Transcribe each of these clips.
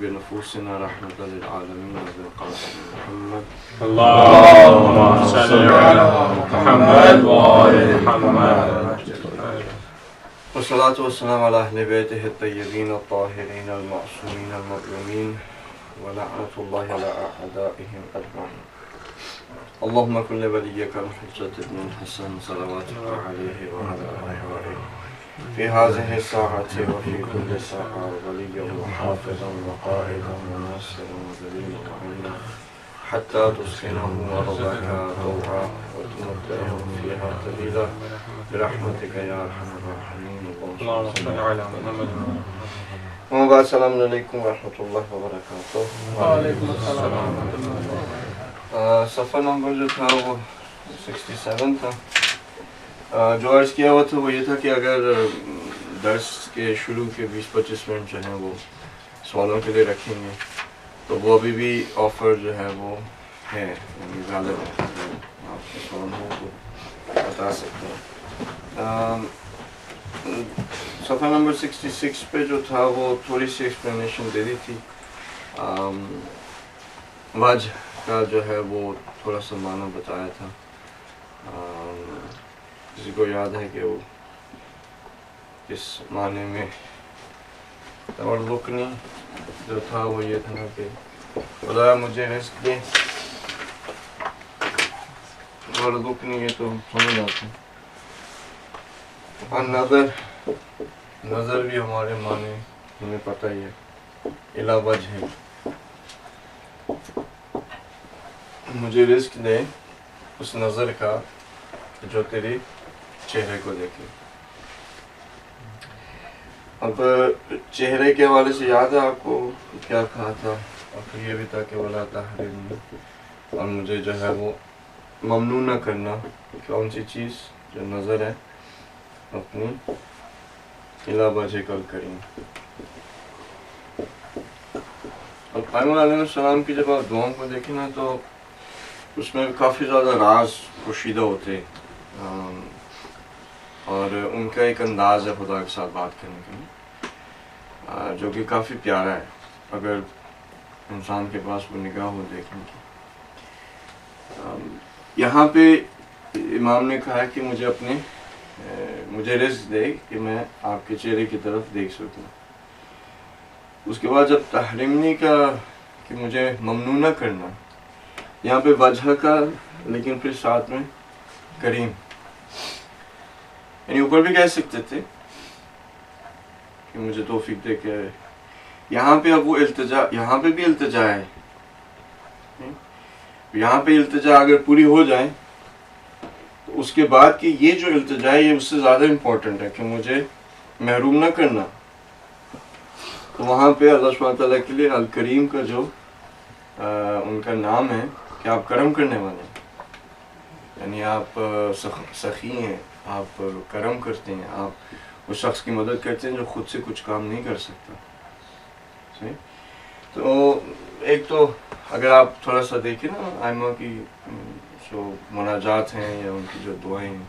بنفوسنا رحمة للعالمين وبالقاسم محمد اللهم صل على محمد وآل محمد. والصلاة والسلام على أهل بيته الطيبين الطاهرين المعصومين المظلومين ولعنة الله على أعدائهم أجمعين. اللهم كن لوليك الحجة بن الحسن صلواتك عليه وعلى آله في هذه الساعة وفي كل ساعة وليا وحافظا وقائدا وناصرا ودليلا وعينا حتى تسكنه أرضك طوعا وتمتعه فيها طويلا برحمتك يا أرحم الراحمين. اللهم صل على محمد. السلام علیکم ورحمۃ اللہ وبرکاتہ. وعلیکم السلام ورحمۃ اللہ. صفحہ نمبر جو تھا وہ 67 تھا. جو عرض کیا ہوا تھا وہ یہ تھا کہ اگر درس کے شروع کے 20-25 منٹ جو ہیں وہ سوالوں کے لیے رکھیں گے تو وہ ابھی بھی آفر جو ہے وہ ہے، یعنی غالب ہے. آپ کے سوال ہو تو بتا سکتے ہیں. صفحہ نمبر 66 پہ جو تھا وہ تھوڑی سی ایکسپلینیشن دے دی تھی. وجہ کا جو ہے وہ تھوڑا سا معنی بتایا تھا. کسی کو یاد ہے کہ وہ اس معنی میں تعلقنی جو تھا وہ یہ تھا کہ خدا مجھے رزق دے. تعلقنی یہ تو سمجھ آتے ہیں. اور نظر بھی ہمارے معنی ہمیں پتہ ہی ہے. الا وجہ ہے، مجھے رزق دے اس نظر کا جو تیرے چہرے کو دیکھے. اب چہرے کے حوالے سے یاد ہے آپ کو کیا کہا تھا؟ اور پھر یہ بھی تھا کہ ولا تحرمنی، اور مجھے جو ہے وہ ممنوع نہ کرنا کون سی چیز جو نظر ہے اپنی الا وجہ کل کریم. اور پیغمبر علیہ السلام کی جب آپ دعاؤں کو دیکھیں نا تو اس میں کافی زیادہ راز پوشیدہ ہوتے اور ان کا ایک انداز ہے خدا کے ساتھ بات کرنے کا جو کہ کافی پیارا ہے اگر انسان کے پاس وہ نگاہ ہو دیکھنے کی. یہاں پہ امام نے کہا کہ مجھے رزق دے کہ میں آپ کے چہرے کی طرف دیکھ سکوں. اس کے بعد جب تحریمنی کا کہ مجھے ممنوع نہ کرنا، یہاں پہ وجہ کا لیکن پھر ساتھ میں کریم، یعنی اوپر بھی کہہ سکتے تھے کہ مجھے توفیق دے کے. یہاں پہ اب وہ التجا، یہاں پہ بھی التجا ہے. یہاں پہ التجا اگر پوری ہو جائے تو اس کے بعد کہ یہ جو التجا ہے یہ اس سے زیادہ امپورٹنٹ ہے کہ مجھے محروم نہ کرنا. تو وہاں پہ اللہ سبحانہ تعالیٰ کے لیے الکریم کا جو ان کا نام ہے کہ آپ کرم کرنے والے ہیں، یعنی آپ سخی ہیں، آپ کرم کرتے ہیں، آپ اس شخص کی مدد کرتے ہیں جو خود سے کچھ کام نہیں کر سکتا. صحیح. تو ایک تو اگر آپ تھوڑا سا دیکھیں نا آئمہ کی جو مناجات ہیں یا ان کی جو دعائیں ہیں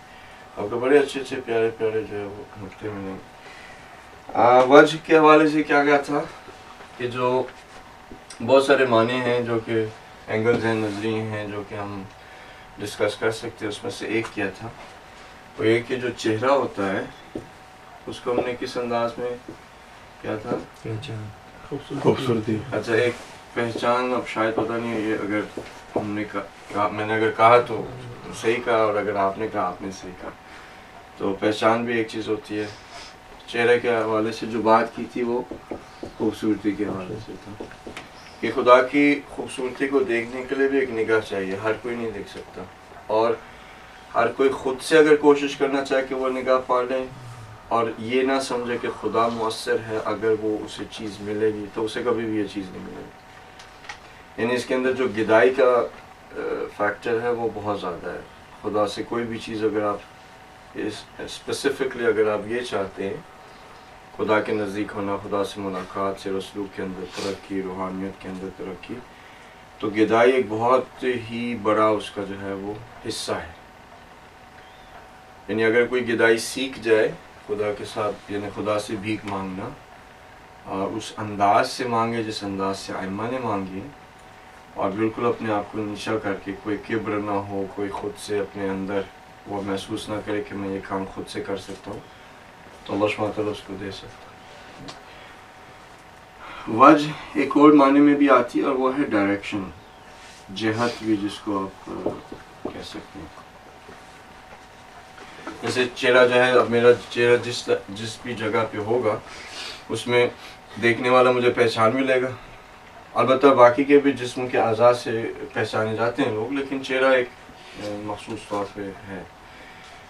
آپ کو بڑے اچھے اچھے پیارے پیارے جو ہے وہ نقطے ملیں. وجہ کے حوالے سے کیا گیا تھا کہ جو بہت سارے معنی ہیں جو کہ اینگلز ہیں، نظری ہیں جو کہ ہم ڈسکس کر سکتے ہیں. اس میں سے ایک کیا تھا وہ یہ کہ جو چہرہ ہوتا ہے اس کو ہم نے کس انداز میں کیا تھا؟ خوبصورتی. اچھا ایک پہچان، اب شاید پتہ نہیں یہ اگر ہم نے کہا، میں نے اگر کہا تو صحیح کہا اور اگر آپ نے کہا آپ نے صحیح کہا. تو پہچان بھی ایک چیز ہوتی ہے. چہرے کے حوالے سے جو بات کی تھی وہ خوبصورتی کے حوالے سے تھا کہ خدا کی خوبصورتی کو دیکھنے کے لیے بھی ایک نگاہ چاہیے. ہر کوئی نہیں دیکھ سکتا اور ہر کوئی خود سے اگر کوشش کرنا چاہے کہ وہ نگاہ پا لیں اور یہ نہ سمجھے کہ خدا مؤثر ہے، اگر وہ اسے چیز ملے گی تو اسے کبھی بھی یہ چیز نہیں ملے گی. یعنی اس کے اندر جو گدائی کا فیکٹر ہے وہ بہت زیادہ ہے. خدا سے کوئی بھی چیز اگر آپ اسپیسیفکلی اگر آپ یہ چاہتے ہیں خدا کے نزدیک ہونا، خدا سے ملاقات سے رسولوک کے اندر ترقی، روحانیت کے اندر ترقی، تو گدائی ایک بہت ہی بڑا اس کا جو ہے وہ حصہ ہے. یعنی اگر کوئی گدائی سیکھ جائے خدا کے ساتھ، یعنی خدا سے بھیک مانگنا، اور اس انداز سے مانگے جس انداز سے ائمہ نے مانگی، اور بالکل اپنے آپ کو نیچا کر کے، کوئی کبر نہ ہو، کوئی خود سے اپنے اندر وہ محسوس نہ کرے کہ میں یہ کام خود سے کر سکتا ہوں، تو اللہ سبحانہ تعالیٰ اس کو دے سکتا ہے۔ وجہ ایک اور معنی میں بھی آتی ہے، اور وہ ہے ڈائریکشن، جہت بھی جس کو آپ کہہ سکتے ہیں۔ جیسے چہرہ جو ہے، اب میرا چہرہ جس بھی جگہ پہ ہوگا اس میں دیکھنے والا مجھے پہچان بھی لے گا، البتہ باقی کے بھی جسم کے اعضاء سے پہچانے جاتے ہیں لوگ، لیکن چہرہ ایک مخصوص طور پہ ہے۔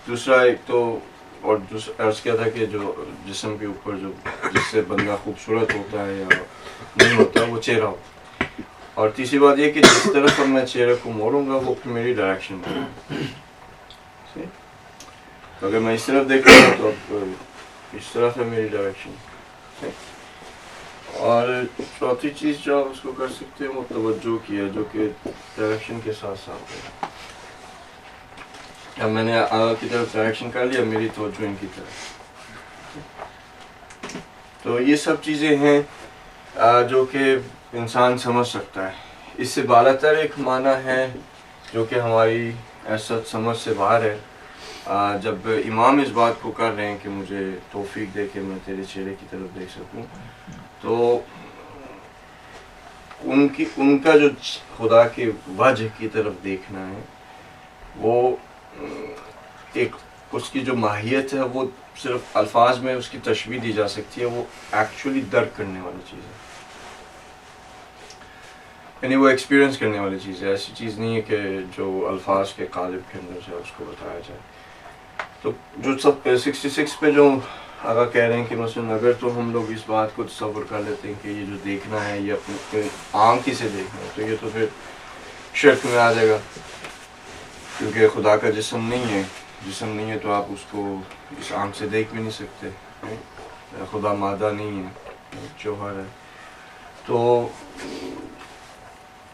دوسرا ایک تو، اور عرض کیا تھا کہ جو جسم کے اوپر جو جس سے بندہ خوبصورت ہوتا ہے یا نہیں ہوتا وہ چہرہ ہوتا ہے، اور تیسری بات یہ کہ جس طرف اب میں چہرے کو موڑوں گا وہ پھر میری ڈائریکشن ہے۔ تو اگر میں اس طرف دیکھوں گا تو اب اس طرف ہے میری ڈائریکشن۔ اور چوتھی چیز جو آپ اس کو کر سکتے ہیں وہ توجہ کی ہے، جو کہ ڈائریکشن کے ساتھ ساتھ ہے۔ اب میں نے آگا کی طرف ڈائریکشن کر لیا، میری توجہ ان کی طرف۔ تو یہ سب چیزیں ہیں جو کہ انسان سمجھ سکتا ہے۔ اس سے بالاتر ایک معنی ہے جو کہ ہماری ایسا سمجھ سے باہر ہے، جب امام اس بات کو کر رہے ہیں کہ مجھے توفیق دے کہ میں تیرے چہرے کی طرف دیکھ سکوں، تو ان کا جو خدا کے وجہ کی طرف دیکھنا ہے، وہ ایک اس کی جو ماہیت ہے وہ صرف الفاظ میں اس کی تشبیہ دی جا سکتی ہے، وہ ایکچولی درک کرنے والی چیز ہے، یعنی وہ ایکسپیرینس کرنے والی چیز ہے، ایسی چیز نہیں ہے کہ جو الفاظ کے قالب کے اندر سے اس کو بتایا جائے۔ تو جو 66 پہ جو آگا کہہ رہے ہیں کہ مثلا اگر تو ہم لوگ اس بات کو تصور کر لیتے ہیں کہ یہ جو دیکھنا ہے یہ اپنے آنکھ ہی سے دیکھنا ہے، تو یہ تو پھر شرک میں آ جائے گا، کیونکہ خدا کا جسم نہیں ہے تو آپ اس کو اس آنکھ سے دیکھ بھی نہیں سکتے، خدا مادہ نہیں ہے، جوہر ہے۔ تو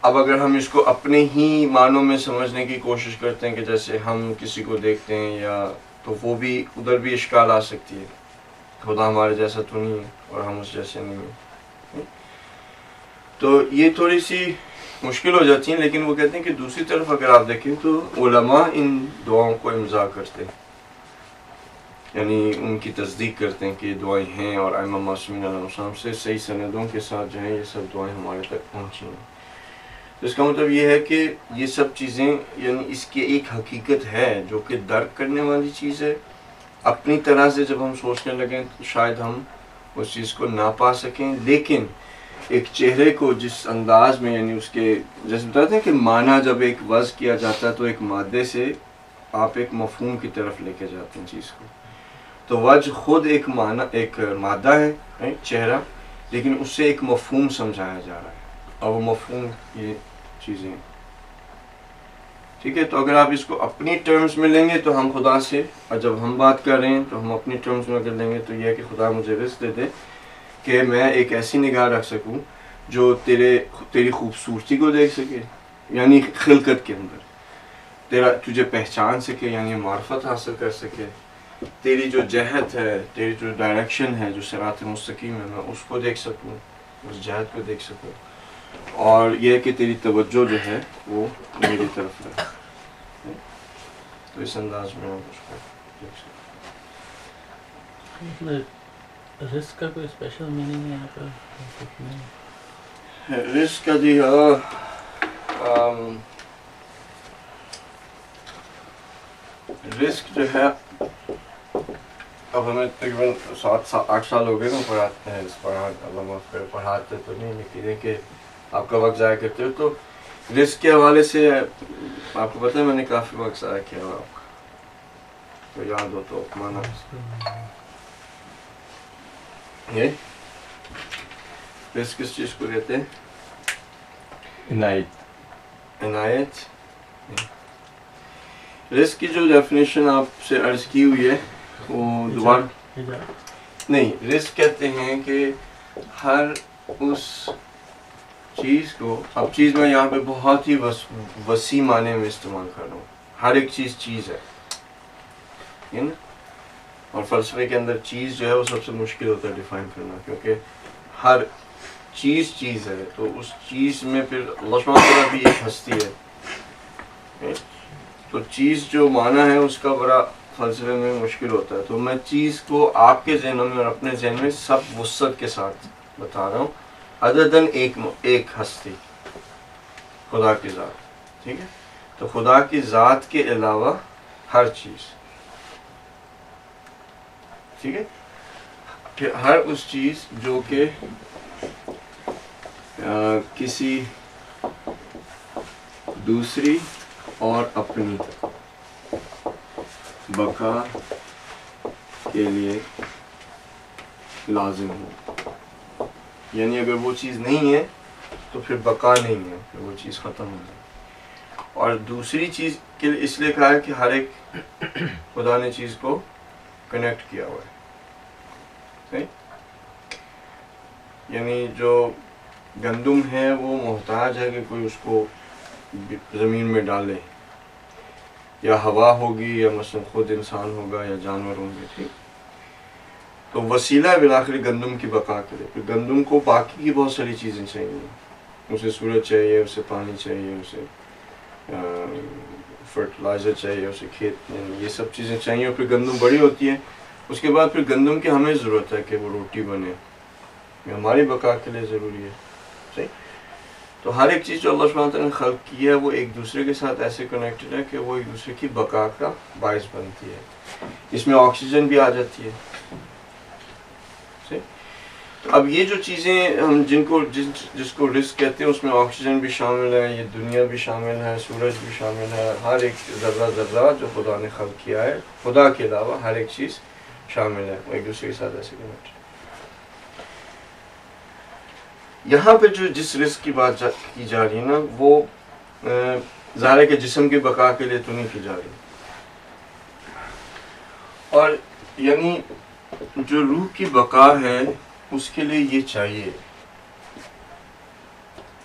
اب اگر ہم اس کو اپنے ہی معنوں میں سمجھنے کی کوشش کرتے ہیں کہ جیسے ہم کسی کو دیکھتے ہیں، یا تو وہ بھی ادھر بھی اشکال آ سکتی ہے، خدا ہمارے جیسا تو نہیں ہے اور ہم اس جیسے نہیں ہیں، تو یہ تھوڑی سی مشکل ہو جاتی ہیں۔ لیکن وہ کہتے ہیں کہ دوسری طرف اگر آپ دیکھیں تو علماء ان دعاؤں کو امضا کرتے ہیں، یعنی ان کی تصدیق کرتے ہیں کہ یہ دعائیں ہیں، اور ائمہ معصومین علیہ السلام سے صحیح سندوں کے ساتھ جو ہیں یہ سب دعائیں ہمارے تک پہنچی ہیں۔ تو اس کا مطلب یہ ہے کہ یہ سب چیزیں، یعنی اس کی ایک حقیقت ہے جو کہ درک کرنے والی چیز ہے۔ اپنی طرح سے جب ہم سوچنے لگیں تو شاید ہم اس چیز کو نہ پا سکیں، لیکن ایک چہرے کو جس انداز میں، یعنی اس کے جیسے بتاتے ہیں کہ معنی جب ایک وضع کیا جاتا ہے تو ایک مادے سے آپ ایک مفہوم کی طرف لے کے جاتے ہیں چیز کو، تو وجہ خود ایک مادہ ہے، چہرہ، لیکن اس سے ایک مفہوم سمجھایا جا رہا ہے، اور وہ مفہوم یہ چیزیں، ٹھیک ہے۔ تو اگر آپ اس کو اپنی ٹرمز میں لیں گے تو ہم خدا سے، اور جب ہم بات کر رہے ہیں تو ہم اپنی ٹرمز میں اگر لیں گے تو یہ ہے کہ خدا مجھے رزق دے دے کہ میں ایک ایسی نگاہ رکھ سکوں جو تیری خوبصورتی کو دیکھ سکے، یعنی خلقت کے اندر تجھے پہچان سکے، یعنی معرفت حاصل کر سکے، تیری جو جہت ہے، تیری جو ڈائریکشن ہے، جو صراط مستقیم ہے، میں اس کو دیکھ سکوں، اس جہت کو دیکھ سکوں، اور یہ کہ تیری توجہ جو ہے وہ میری طرف ہے، تو اس انداز میں آپ اس کو دیکھ سکتے۔ رزق کا کوئی اسپیشل میننگ ہے یہاں پر؟ رزق کا جی رزق جو ہے، اب ہمیں تقریباً 7-8 سال ہو گئے نا پڑھاتے ہیں، اب ہم پڑھاتے تو نہیں، لیکن کہ آپ کا وقت ضائع کرتے ہو، تو رزق کے حوالے سے آپ کو پتہ ہے میں نے کافی وقت ضائع کیا ہوا، آپ کا تو یاد ہو تو مانا یہ رزق کس چیز کو کہتے ہیں؟ عنایت۔ رزق کی جو ڈیفینیشن آپ سے عرض کی ہوئی ہے وہ دوبارہ نہیں، رزق کہتے ہیں کہ ہر اس چیز کو، اب چیز میں یہاں پہ بہت ہی وسیع معنی میں استعمال کر رہا ہوں، ہر ایک چیز ہے نا، اور فلسفے کے اندر چیز جو ہے وہ سب سے مشکل ہوتا ہے ڈیفائن کرنا، کیونکہ ہر چیز چیز ہے، تو اس چیز میں پھر اللہ سبحانہ وتعالیٰ بھی ایک ہستی ہے. تو چیز جو معنی ہے اس کا بڑا فلسفے میں مشکل ہوتا ہے. تو میں چیز کو آپ کے ذہنوں میں اور اپنے ذہن میں سب وسعت کے ساتھ بتا رہا ہوں، ادر دین ایک ہستی، خدا کی ذات. ٹھیک ہے، تو خدا کی ذات کے علاوہ ہر چیز. ٹھیک ہے، پھر ہر اس چیز جو کہ کسی دوسری اور اپنی بقا کے لیے لازم ہو. یعنی اگر وہ چیز نہیں ہے تو پھر بقا نہیں ہے، پھر وہ چیز ختم ہو جائے. اور دوسری چیز کے لیے اس لیے کہا ہے کہ ہر ایک خدا نے چیز کو کنیکٹ کیا ہوا ہے. یعنی جو گندم ہے وہ محتاج ہے کہ کوئی اس کو زمین میں ڈالے، یا ہوا ہوگی، یا مثلا خود انسان ہوگا، یا جانور ہوں گے. ٹھیک، تو وسیلہ ہے بالآخر گندم کی بقا کے لیے. پھر گندم کو باقی کی بہت ساری چیزیں چاہیے، اسے سورج چاہیے، اسے پانی چاہیے، اسے فرٹیلائزر چاہیے، اسے کھیت، یہ سب چیزیں چاہیے. اور پھر گندم بڑی ہوتی ہے، اس کے بعد پھر گندم کی ہمیں ضرورت ہے کہ وہ روٹی بنے، یہ ہماری بقا کے لیے ضروری ہے. صحیح، تو ہر ایک چیز جو اللہ سبحانہ وتعالیٰ نے خلق کی ہے وہ ایک دوسرے کے ساتھ ایسے کنیکٹڈ ہے کہ وہ ایک دوسرے کی بقا کا باعث بنتی ہے. اس میں آکسیجن بھی آ جاتی ہے. تو اب یہ جو چیزیں ہم جس کو رزق کہتے ہیں، اس میں آکسیجن بھی شامل ہے، یہ دنیا بھی شامل ہے، سورج بھی شامل ہے، ہر ایک ذرہ جو خدا نے خلق کیا ہے، خدا کے علاوہ ہر ایک چیز شامل ہے، وہ ایک دوسرے کے ساتھ ایسے کنیکٹڈ. یہاں پہ جو جس رزق کی بات کی جا رہی ہے نا، وہ ظاہر ہے کہ جسم کی بقا کے لیے تو نہیں کی جا رہی. اور یعنی جو روح کی بقا ہے اس کے لیے یہ چاہیے،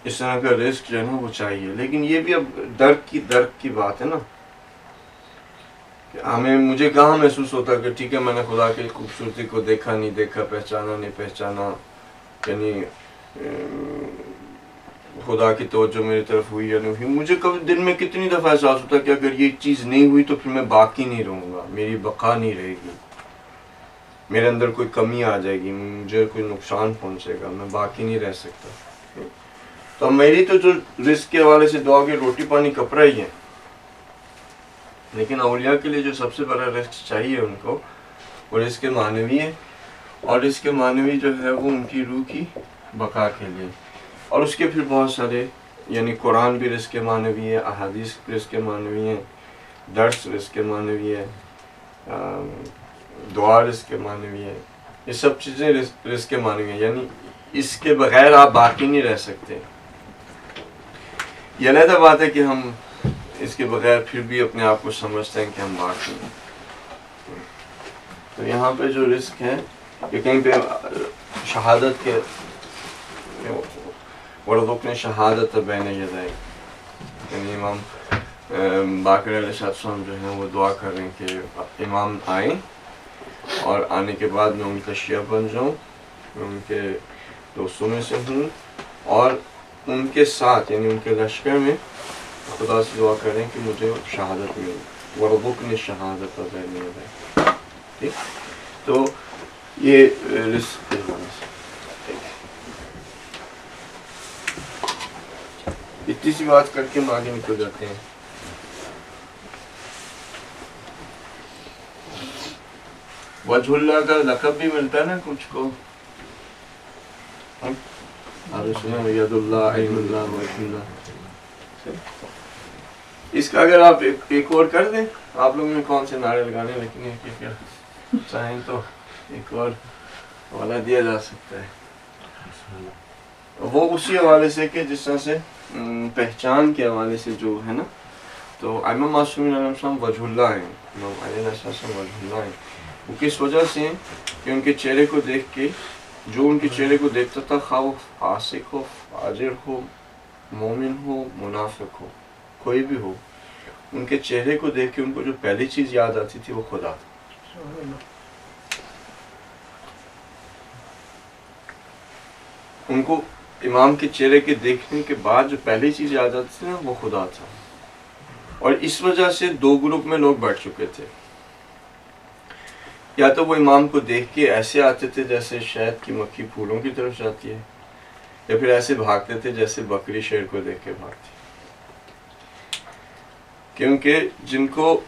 اس طرح کا رزق جو ہے نا وہ چاہیے. لیکن یہ بھی اب درک کی بات ہے نا، کہ مجھے کہاں محسوس ہوتا کہ ٹھیک ہے میں نے خدا کی خوبصورتی کو دیکھا نہیں دیکھا، پہچانا نہیں پہچانا، یعنی خدا کی توجہ میری طرف ہوئی یا نہیں ہوئی. مجھے کبھی دن میں کتنی دفعہ احساس ہوتا کہ اگر یہ چیز نہیں ہوئی تو پھر میں باقی نہیں رہوں گا، میری بقا نہیں رہے گی، میرے اندر کوئی کمی آ جائے گی، مجھے کوئی نقصان پہنچے گا، میں باقی نہیں رہ سکتا. تو میری تو جو رزق کے حوالے سے دعا کہ روٹی پانی کپڑا ہی ہے، لیکن اولیاء کے لیے جو سب سے بڑا رزق چاہیے ان کو، وہ رزق معنوی ہے. اور رزق معنوی جو ہے وہ ان کی روح کی بقا کے لیے. اور اس کے پھر بہت سارے، یعنی قرآن بھی رزق معنوی ہے، احادیث رزق معنوی ہے، درس رزق معنوی ہے، دعا رزق معنوی ہے، یہ سب چیزیں رزق معنوی ہیں. یعنی اس کے بغیر آپ باقی نہیں رہ سکتے. یہ علیحدہ بات ہے کہ ہم اس کے بغیر پھر بھی اپنے آپ کو سمجھتے ہیں کہ ہم باقی ہیں. تو یہاں پہ جو رزق ہے کہ کہیں پہ شہادت کے ورزقنا شہادت بین یدیک، یعنی امام باقر علیہ السلام جو ہیں وہ دعا کر رہے ہیں کہ امام آئیں اور آنے کے بعد میں ان کا شیعہ بن جاؤں، میں ان کے دوستوں میں سے ہوں، اور ان کے ساتھ یعنی ان کے لشکر میں خدا سے دعا کر رہے ہیں کہ مجھے شہادت ملے، ورزقنا شہادت بین یدیک. ٹھیک، تو یہ رزق کے حوالے سے اتنی سی بات کر کے ہم آگے نکل جاتے ہیں. وجہ اللہ کا لقب بھی ملتا ہے نا کچھ کو، آپ نے سنا ید اللہ، عین اللہ، وجہ اللہ. اس کا اگر آپ ایک اور کر دیں، آپ لوگوں نے کون سے نعرے لگانے لکھنے ہیں کہ چاہیں تو ایک اور حوالہ دیا جا سکتا ہے. وہ اسی حوالے سے کہ جس طرح سے پہچان کے حوالے سے جو ہے نا، تو امام معصومین علیہ السلام وجہ اللہ ہیں، امام علی علیہ السلام وجہ اللہ ہیں. وہ کس وجہ سے ہیں کہ ان کے چہرے کو دیکھ کے، جو ان کے چہرے کو دیکھتا تھا، خواہ وہ فاسق ہو، فاجر ہو، مومن ہو، منافق ہو، کوئی بھی ہو، ان کے چہرے کو دیکھ کے ان کو جو پہلی چیز یاد آتی تھی وہ خدا تھا. ان کو امام کے چہرے کے دیکھنے کے بعد جو پہلی چیز یاد آتی تھی نا وہ خدا تھا. اور اس وجہ سے دو گروپ میں لوگ بیٹھ چکے تھے. یا تو وہ امام کو دیکھ کے ایسے آتے تھے جیسے شہد کی مکھی پھولوں کی طرف جاتی ہے, یا پھر ایسے بھاگتے تھے جیسے بکری شیر کو دیکھ کے بھاگتی. کیونکہ جن کو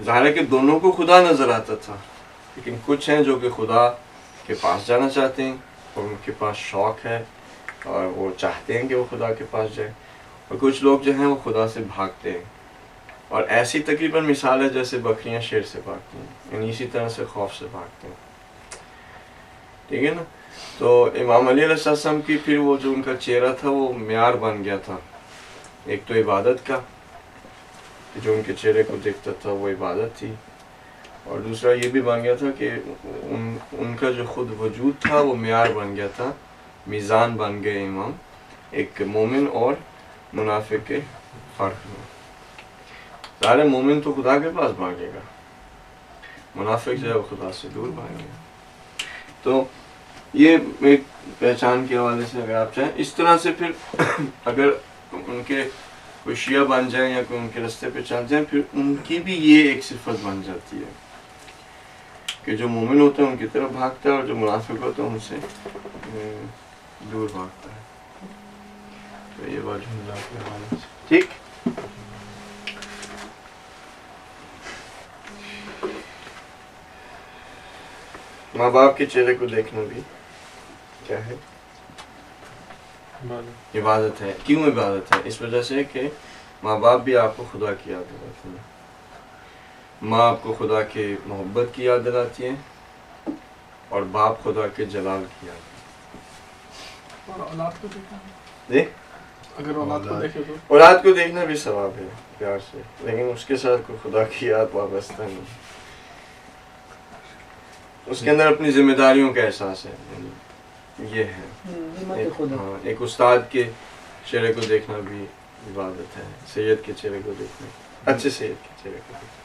ظاہر ہے کہ دونوں کو خدا نظر آتا تھا, لیکن کچھ ہیں جو کہ خدا کے پاس جانا چاہتے ہیں اور ان کے پاس شوق ہے اور وہ چاہتے ہیں کہ وہ خدا کے پاس جائیں, اور کچھ لوگ جو ہیں وہ خدا سے بھاگتے ہیں. اور ایسی تقریباً مثال ہے جیسے بکریاں شیر سے بھاگتی ہیں, یعنی اسی طرح سے خوف سے بھاگتے ہیں. ٹھیک ہے نا. تو امام علی علیہ السلام کی پھر وہ جو ان کا چہرہ تھا وہ معیار بن گیا تھا. ایک تو عبادت کا, جو ان کے چہرے کو دیکھتا تھا وہ عبادت تھی, اور دوسرا یہ بھی بن گیا تھا کہ ان کا جو خود وجود تھا وہ معیار بن گیا تھا, میزان بن گئے امام ایک مومن اور منافق کے فرق میں. ظاہر مومن تو خدا کے پاس بھاگے گا, منافق جو ہے وہ خدا سے دور بھاگے گا. تو یہ ایک پہچان کے حوالے سے اگر آپ چاہیں اس طرح سے, پھر اگر ان کے کوئی شیعہ بن جائیں یا کوئی ان کے رستے پہ چل جائیں, پھر ان کی بھی یہ ایک صفت بن جاتی ہے کہ جو مومن ہوتا ہے ان کی طرف بھاگتا ہے, اور جو منافق ہوتا ہے ان سے دور بھاگتا ہے. تو یہ بات اللہ کے حوالے سے ٹھیک. ماں باپ کے چہرے کو دیکھنا بھی کیا ہے؟ عبادت ہے. کیوں عبادت ہے؟ اس وجہ سے کہ ماں باپ بھی آپ کو خدا کی یاد دلاتے ہیں. ماں آپ کو خدا کی محبت کی یاد دلاتی ہے, اور باپ خدا کے جلال کی یاد. اور اولاد کو دیکھنا, دیکھ اگر اولاد کو دیکھے تو اولاد کو دیکھنا بھی ثواب ہے پیار سے, لیکن اس کے ساتھ کوئی خدا کی یاد وابستہ نہیں. اس کے اندر اپنی ذمہ داریوں کا احساس ہے. یہ ہے ایک استاد کے چہرے کو دیکھنا بھی عبادت ہے, سید کے چہرے کو دیکھنا, اچھے سید کے چہرے کو دیکھنا.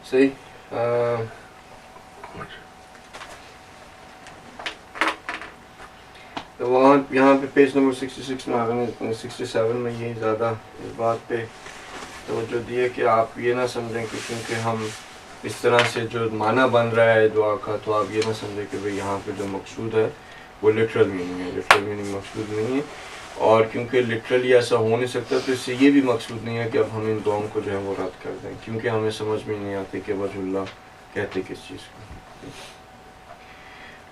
صحیح. تو وہاں یہاں پہ پیج نمبر 66 میں 67 میں یہی زیادہ اس بات پہ توجہ دی ہے کہ آپ یہ نہ سمجھیں کہ کیونکہ ہم اس طرح سے جو معنی بن رہا ہے دعا کا, تو آپ یہ نہ سمجھیں کہ بھئی یہاں پہ جو مقصود ہے وہ لٹرل میننگ ہے. لٹرل میننگ مقصود نہیں ہے, اور کیونکہ لٹرلی ایسا ہو نہیں سکتا تو اس سے یہ بھی مقصود نہیں ہے کہ اب ہم ان دعاؤں کو جو ہے وہ رد کر دیں, کیونکہ ہمیں سمجھ میں نہیں آتی کہ وجہ اللہ کہتے کس چیز کو.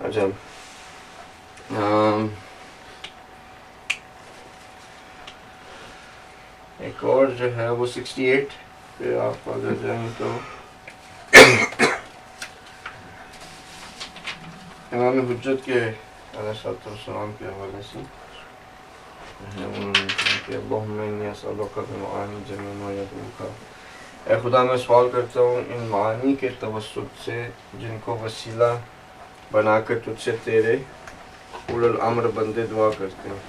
اچھا, ایک اور جو ہے وہ 68 پہ آپ اگر جائیں تو امام حجت کے علیہ السلام کے حوالے سے انہوں نے کہا کہ اللہم انی اسألک بمعانی جمیع ما یدعوک, اے خدا میں سوال کرتا ہوں ان معانی کے توسط سے جن کو وسیلہ بنا کر تجھ سے تیرے اولو الامر بندے دعا کرتے ہیں.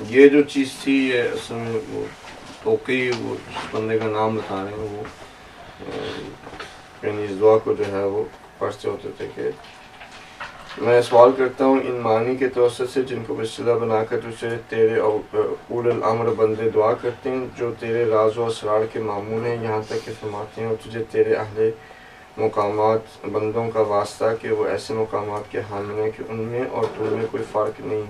یہ جو چیز تھی یہ اصل میں وہ توقی, وہ جس بندے کا نام بتا رہے ہیں وہ یعنی اس دعا کو جو ہے وہ پڑھتے ہوتے تھے کہ میں سوال کرتا ہوں ان معنی کے توسط سے جن کو وسیلہ بنا کر تجھے تیرے اولو الامر بندے دعا کرتے ہیں جو تیرے راز و اسرار کے مامون ہیں, یہاں تک کہ فرماتے ہیں اور تجھے تیرے اہل مقامات بندوں کا واسطہ کہ وہ ایسے مقامات کے حامل ہیں کہ ان میں اور تم میں کوئی فرق نہیں,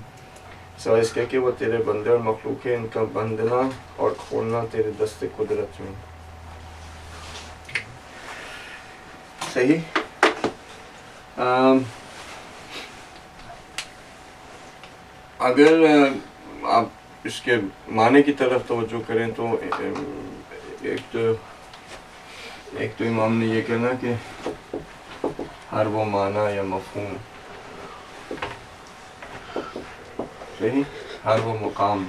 سوائے اس کہ وہ تیرے بندے اور مخلوق ہیں, ان کا بندنا اور کھولنا تیرے دست قدرت میں. صحیح. اگر آپ اس کے معنی کی طرف توجہ کریں تو ایک تو امام نے یہ کہنا کہ ہر وہ معنی یا مفہوم, صحیح, ہر وہ مقام,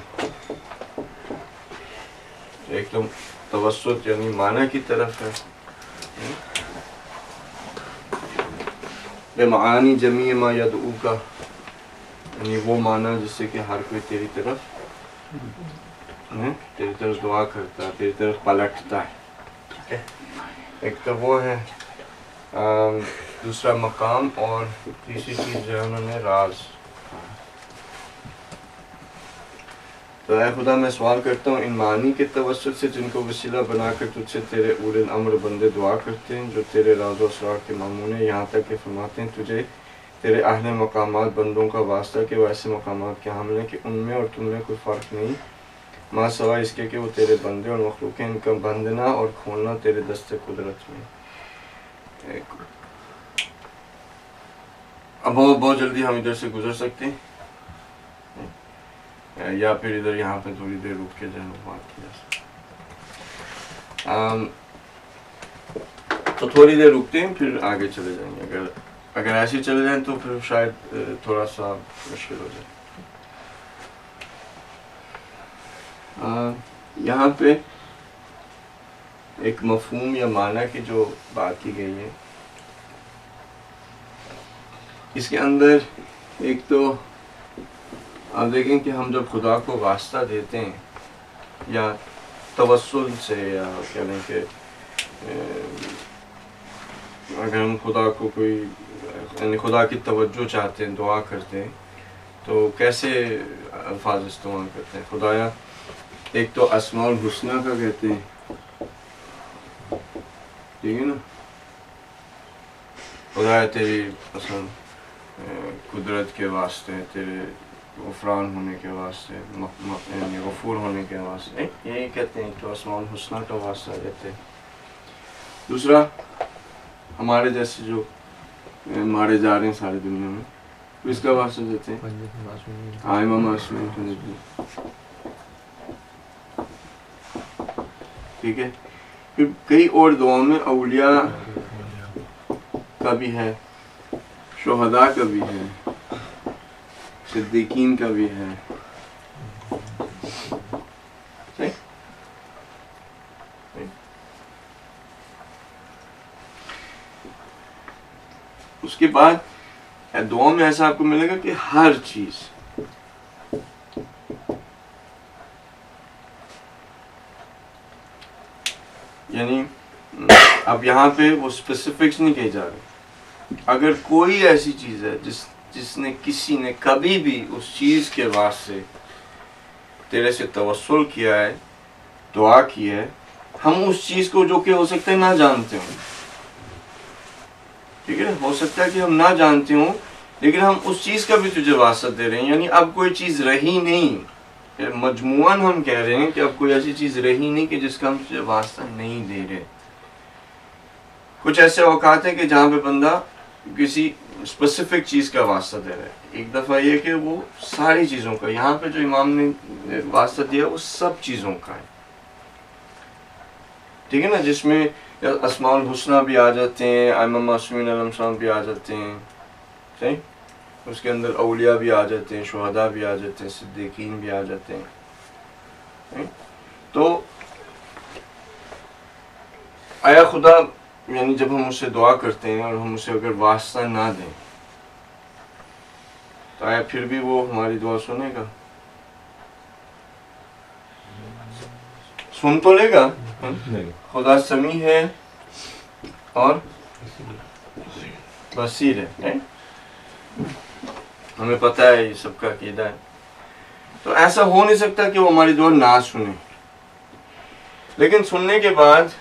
ایک تو توسط یعنی معنی کی طرف ہے, بمعانی جمیع ما یدعوک یعنی وہ معنی جس سے کہ ہر کوئی تیری طرف دعا کرتا ہے, تیری طرف پلٹتا ہے. ایک تو وہ ہے دوسرا مقام، اور تیسری چیز جو ہے انہوں نے راز. تو اے خدا میں سوال کرتا ہوں ان معانی کے توسط سے جن کو وسیلہ بنا کر تجھ سے تیرے اولي الامر بندے دعا کرتے ہیں، جو تیرے راز و اسرار کے مامون ہیں، یہاں تک کہ فرماتے ہیں تجھے تیرے اہل مقامات بندوں کا واسطہ کہ وہ ایسے مقامات کے حامل ہیں کہ ان میں اور تم میں کوئی فرق نہیں، ماں سوائے اس کے کہ وہ تیرے بندے اور مخلوق ہیں، ان کا بندنا اور کھولنا تیرے دست قدرت میں. اب بہت جلدی ہم ادھر سے گزر سکتے ہیں یا پھر ادھر یہاں پہ تھوڑی دیر رک کے جو ہے بات کی جا سکتے. تو تھوڑی دیر رکتے ہیں پھر آگے چلے جائیں گے. اگر ایسے چلے جائیں تو پھر شاید تھوڑا سا مشکل ہو جائے. یہاں پہ ایک مفہوم یا معنی کی جو بات کی گئی ہے، اس کے اندر ایک تو آپ دیکھیں کہ ہم جب خدا کو واسطہ دیتے ہیں یا توسل سے، یا کہہ لیں کہ اگر ہم خدا کو کوئی یعنی خدا کی توجہ چاہتے ہیں، دعا کرتے ہیں، تو کیسے الفاظ استعمال کرتے ہیں؟ خدایا ایک تو اسماء الحسنہ کا کہتے ہیں، ٹھیک ہے نا، خدایا تیری مثلا قدرت کے واسطے، تیرے غفران ہونے کے واسطے، یعنی غفور ہونے کے واسطے، یہی کہتے ہیں تو اسماء الحسنہ کا واسطہ دیتے ہیں. دوسرا ہمارے جیسے جو مارے جا رہے ہیں ساری دنیا میں، تو اس کا واسطہ دیتے ہیں آئمہ معصومین کو دیتے ہیں، ٹھیک ہے. پھر کئی اور دعاؤں میں اولیاء کا بھی ہے، شہداء کا بھی ہے، صدیقین کا بھی ہے. اس کے بعد دعاؤں میں ایسا آپ کو ملے گا کہ ہر چیز یعنی اب یہاں پہ وہ اسپیسیفکس نہیں کہے جا رہے. اگر کوئی ایسی چیز ہے جس نے کسی نے کبھی بھی اس چیز کے واسطے تیرے سے توسل کیا ہے، دعا کی ہے، ہم اس چیز کو جو کہ ہو سکتا ہے نہ جانتے ہوں، ٹھیک ہے، ہو سکتا ہے کہ ہم نہ جانتے ہوں، لیکن ہم اس چیز کا بھی تجھے واسطہ دے رہے ہیں. یعنی اب کوئی چیز رہی نہیں، مجموعاً ہم کہہ رہے ہیں کہ اب کوئی ایسی چیز رہی نہیں کہ جس کا ہم تجھے واسطہ نہیں دے رہے. کچھ ایسے اوقات ہیں کہ جہاں پہ بندہ کسی اسپیسیفک چیز کا واسطہ دے رہا ہے. ایک دفعہ یہ کہ وہ ساری چیزوں کا، یہاں پہ جو امام نے واسطہ دیا وہ سب چیزوں کا ہے، ٹھیک ہے نا، جس میں اسماء الحسنہ بھی آ جاتے ہیں، ائمہ معصومین علیہم السلام بھی آ جاتے ہیں، صحیح، اس کے اندر اولیاء بھی آ جاتے ہیں، شہداء بھی آ جاتے ہیں، صدیقین بھی آ جاتے ہیں. تو آیا خدا یعنی جب ہم اس سے دعا کرتے ہیں اور ہم اسے اگر واسطہ نہ دیں تو آیا پھر بھی وہ ہماری دعا سنے گا؟ سن تو لے گا. خدا سمیع ہے اور بصیر ہے، ہمیں پتہ ہے یہ سب کا عقیدہ ہے. تو ایسا ہو نہیں سکتا کہ وہ ہماری دعا نہ سنے. لیکن سننے کے بعد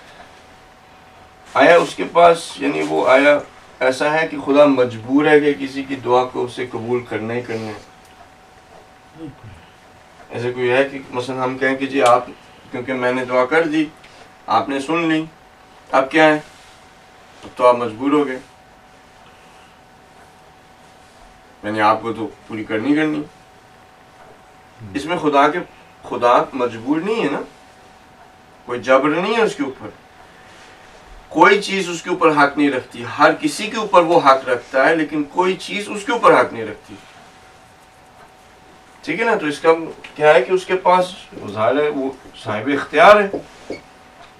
آیا اس کے پاس یعنی وہ آیا ایسا ہے کہ خدا مجبور ہے کہ کسی کی دعا کو اسے قبول کرنا ہی کرنا ہے؟ ایسے کوئی ہے کہ مثلا ہم کہیں کہ جی آپ کیونکہ میں نے دعا کر دی، آپ نے سن لی، اب کیا ہے، اب تو آپ مجبور ہو گئے، یعنی آپ کو تو پوری کرنی. اس میں خدا مجبور نہیں ہے نا، کوئی جبر نہیں ہے اس کے اوپر، کوئی چیز اس کے اوپر حق نہیں رکھتی. ہر کسی کے اوپر وہ حق رکھتا ہے لیکن کوئی چیز اس کے اوپر حق نہیں رکھتی، ٹھیک ہے نا. تو اس کا کیا ہے کہ اس کے پاس ظاہر ہے وہ صاحب اختیار ہے،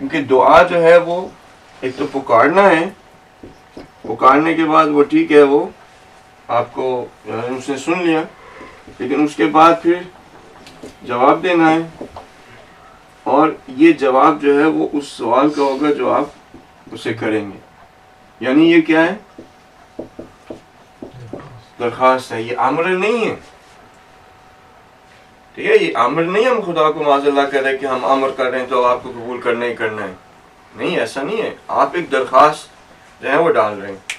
کیونکہ دعا جو ہے وہ ایک تو پکارنا ہے، پکارنے کے بعد وہ ٹھیک ہے وہ آپ کو اس نے سن لیا، لیکن اس کے بعد پھر جواب دینا ہے، اور یہ جواب جو ہے وہ اس سوال کا ہوگا جو آپ اسے کریں گے. یعنی یہ کیا ہے؟ درخواست ہے, یہ امر نہیں ہے. ٹھیک ہے, یہ امر نہیں ہم خدا کو معاذ اللہ کہہ رہے کہ ہم امر کر رہے ہیں تو آپ کو قبول کرنا ہی کرنا ہے. نہیں, ایسا نہیں ہے. آپ ایک درخواست جو ہے وہ ڈال رہے ہیں.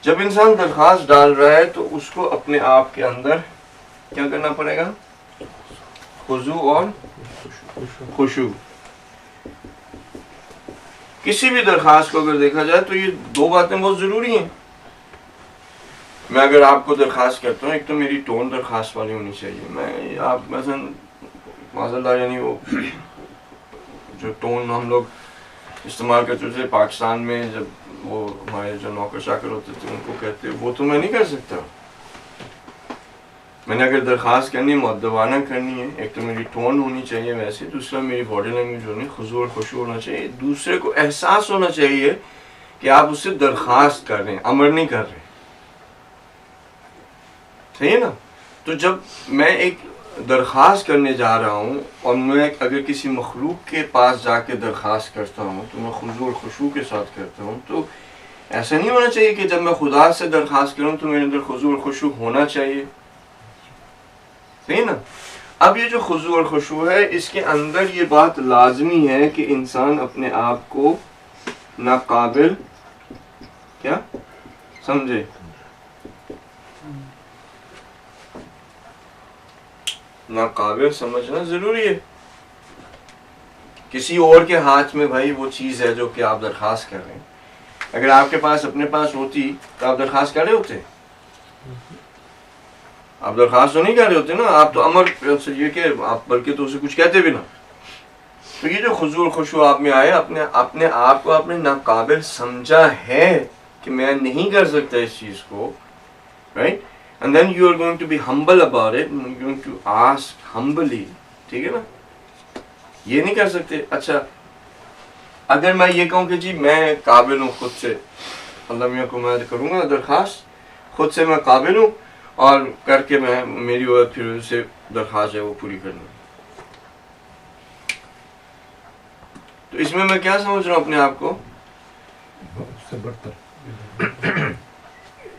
جب انسان درخواست ڈال رہا ہے تو اس کو اپنے آپ کے اندر کیا کرنا پڑے گا؟ خضوع اور خشوع. کسی بھی درخواست کو اگر دیکھا جائے تو یہ دو باتیں بہت ضروری ہیں. میں اگر آپ کو درخواست کرتا ہوں, ایک تو میری ٹون درخواست والی ہونی چاہیے. میں آپ مثلا معاذ اللہ یعنی وہ جو ٹون ہم لوگ استعمال کرتے تھے پاکستان میں, جب وہ ہمارے جو نوکر چاکر ہوتے تھے ان کو کہتے, وہ تو میں نہیں کر سکتا. میں نے اگر درخواست کرنی مؤدبانہ کرنی ہے, ایک تو میری ٹون ہونی چاہیے ویسے, دوسرا میری باڈی لینگویج ہونی, خضوع اور خشوع ہونا چاہیے. دوسرے کو احساس ہونا چاہیے کہ آپ اس سے درخواست کر رہے ہیں, امر نہیں کر رہے. صحیح ہے نا؟ تو جب میں ایک درخواست کرنے جا رہا ہوں اور میں اگر کسی مخلوق کے پاس جا کے درخواست کرتا ہوں تو میں خضوع اور خشوع کے ساتھ کرتا ہوں. تو ایسا نہیں ہونا چاہیے کہ جب میں خدا سے درخواست کروں تو میرے اندر خضوع اور خشوع ہونا چاہیے. صحیح نا؟ اب یہ جو خضوع اور خشوع ہے, اس کے اندر یہ بات لازمی ہے کہ انسان اپنے آپ کو ناقابل کیا سمجھے. ناقابل سمجھنا ضروری ہے. کسی اور کے ہاتھ میں بھائی وہ چیز ہے جو کہ آپ درخواست کر رہے ہیں. اگر آپ کے پاس اپنے پاس ہوتی تو آپ درخواست کر رہے ہوتے. آپ درخواست تو نہیں کر رہے ہوتے نا, آپ تو امر سے یہ کہ آپ بلکہ تو اسے کچھ کہتے بھی نا. تو یہ جو خضوع اور خشوع آپ میں آئے, اپنے آپ کو آپ نے ناقابل سمجھا ہے کہ میں نہیں کر سکتا اس چیز کو, right? And then you are going to be humble about it, and you're going to ask humbly. ٹھیک ہے نا؟ یہ نہیں کر سکتے. اچھا اگر میں یہ کہوں کہ جی میں قابل ہوں خود سے, اللہ میاں کو میں کروں گا درخواست, خود سے میں قابل ہوں اور کر کے میں میری وقت پھر سے درخواست ہے وہ پوری کرنی. تو اس میں کیا سمجھ رہا ہوں اپنے آپ کو؟ اس سے برتر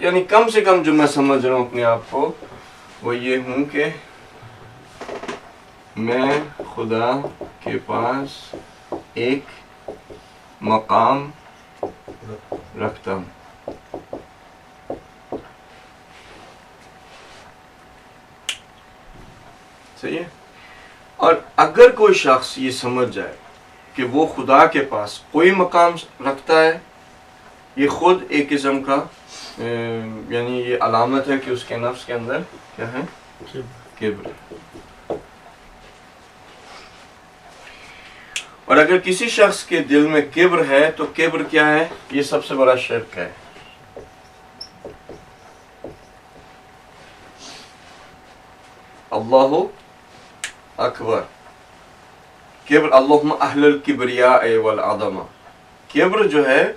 یعنی کم سے کم جو میں سمجھ رہا ہوں اپنے آپ کو وہ یہ ہوں کہ میں خدا کے پاس ایک مقام رکھتا ہوں. صحیح ہے؟ اور اگر کوئی شخص یہ سمجھ جائے کہ وہ خدا کے پاس کوئی مقام رکھتا ہے, یہ خود ایک قسم کا یعنی یہ علامت ہے کہ اس کے نفس کے اندر کیا ہے؟ کبر. اور اگر کسی شخص کے دل میں کبر ہے تو کبر کیا ہے؟ یہ سب سے بڑا شرک ہے. اللہ اکبر. کبر اللہم اہل الکبریاء والعظمہ. کبر جو ہے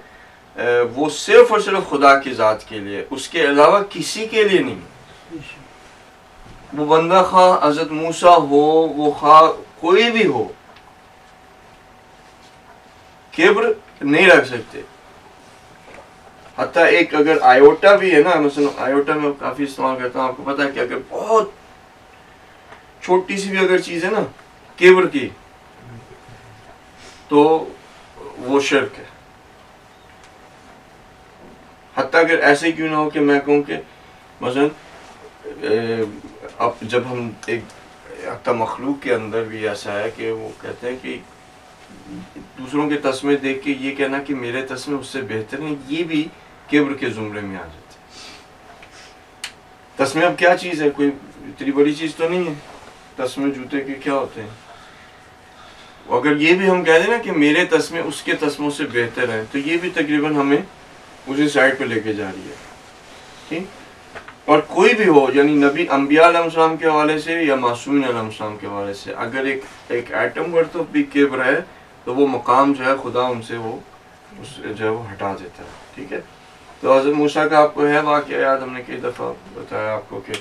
وہ صرف اور صرف خدا کی ذات کے لیے, اس کے علاوہ کسی کے لیے نہیں. وہ بندہ خواہ حضرت موسیٰ ہو, وہ خواہ کوئی بھی ہو, کبر نہیں رکھ سکتے. حتیٰ ایک اگر آیوٹا بھی ہے نا, مثلا آیوٹا میں کافی استعمال کرتا ہوں, آپ کو پتا ہے کہ اگر بہت چھوٹی سی بھی اگر چیز ہے نا کبر کی تو وہ شرک ہے. حتیٰ اگر ایسے کیوں نہ ہو کہ میں کہوں کہ مثلا اب جب ہم ایک حتیٰ مخلوق کے اندر بھی ایسا ہے کہ وہ کہتے ہیں کہ دوسروں کے تسمے دیکھ کے یہ کہنا کہ میرے تسمے اس سے بہتر ہیں, یہ بھی کبر کے زمرے میں آ جاتے ہیں. تسمے اب کیا چیز ہے؟ کوئی اتنی بڑی چیز تو نہیں ہے. تسمے جوتے کے کیا ہوتے ہیں؟ اگر یہ بھی ہم کہہ دیں نا کہ میرے تسمے اس کے تسموں سے بہتر ہیں تو یہ بھی تقریباً ہمیں اسی سائڈ پہ لے کے جا رہی ہے. ٹھیک؟ اور کوئی بھی ہو, یعنی نبی انبیاء علیہ السلام کے حوالے سے یا معصومین علیہ السلام کے حوالے سے, اگر ایک ایٹم ورتھ آف بھی کبر ہے تو وہ مقام جو ہے خدا ان سے وہ جو ہے وہ ہٹا دیتا ہے. ٹھیک ہے؟ تو حضرت موسیٰ کا آپ کو ہے واقعہ یاد, ہم نے کئی دفعہ بتایا آپ کو کہ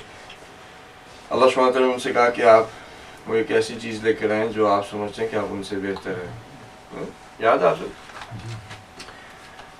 اللہ سبحانہ وتعالیٰ نے ان سے کہا کہ آپ وہ ایک ایسی چیز لے کر آئیں جو آپ سمجھتے ہیں کہ آپ ان سے بہتر ہیں. یاد آپ سے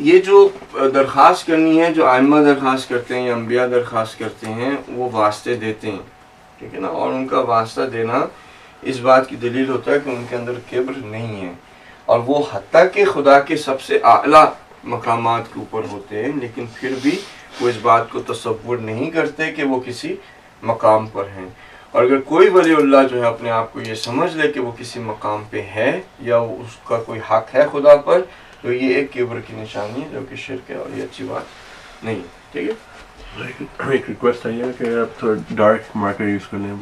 یہ جو درخواست کرنی ہے، جو ائمہ درخواست کرتے ہیں یا انبیاء درخواست کرتے ہیں، وہ واسطے دیتے ہیں، ٹھیک ہے نا، اور ان کا واسطہ دینا اس بات کی دلیل ہوتا ہے کہ ان کے اندر کبر نہیں ہے، اور وہ حتیٰ کہ خدا کے سب سے اعلیٰ مقامات کے اوپر ہوتے ہیں، لیکن پھر بھی وہ اس بات کو تصور نہیں کرتے کہ وہ کسی مقام پر ہیں. اور اگر کوئی ولی اللہ جو ہے اپنے آپ کو یہ سمجھ لے کہ وہ کسی مقام پہ ہے یا اس کا کوئی حق ہے خدا پر، تو یہ ایک کبر کی نشانی ہے جو کہ شرک ہے، اور یہ اچھی بات نہیں. ٹھیک ہے، ایک ریکویسٹ آئی ہے کہ آپ تھوڑا ڈارک مارکر یوز کر لیں.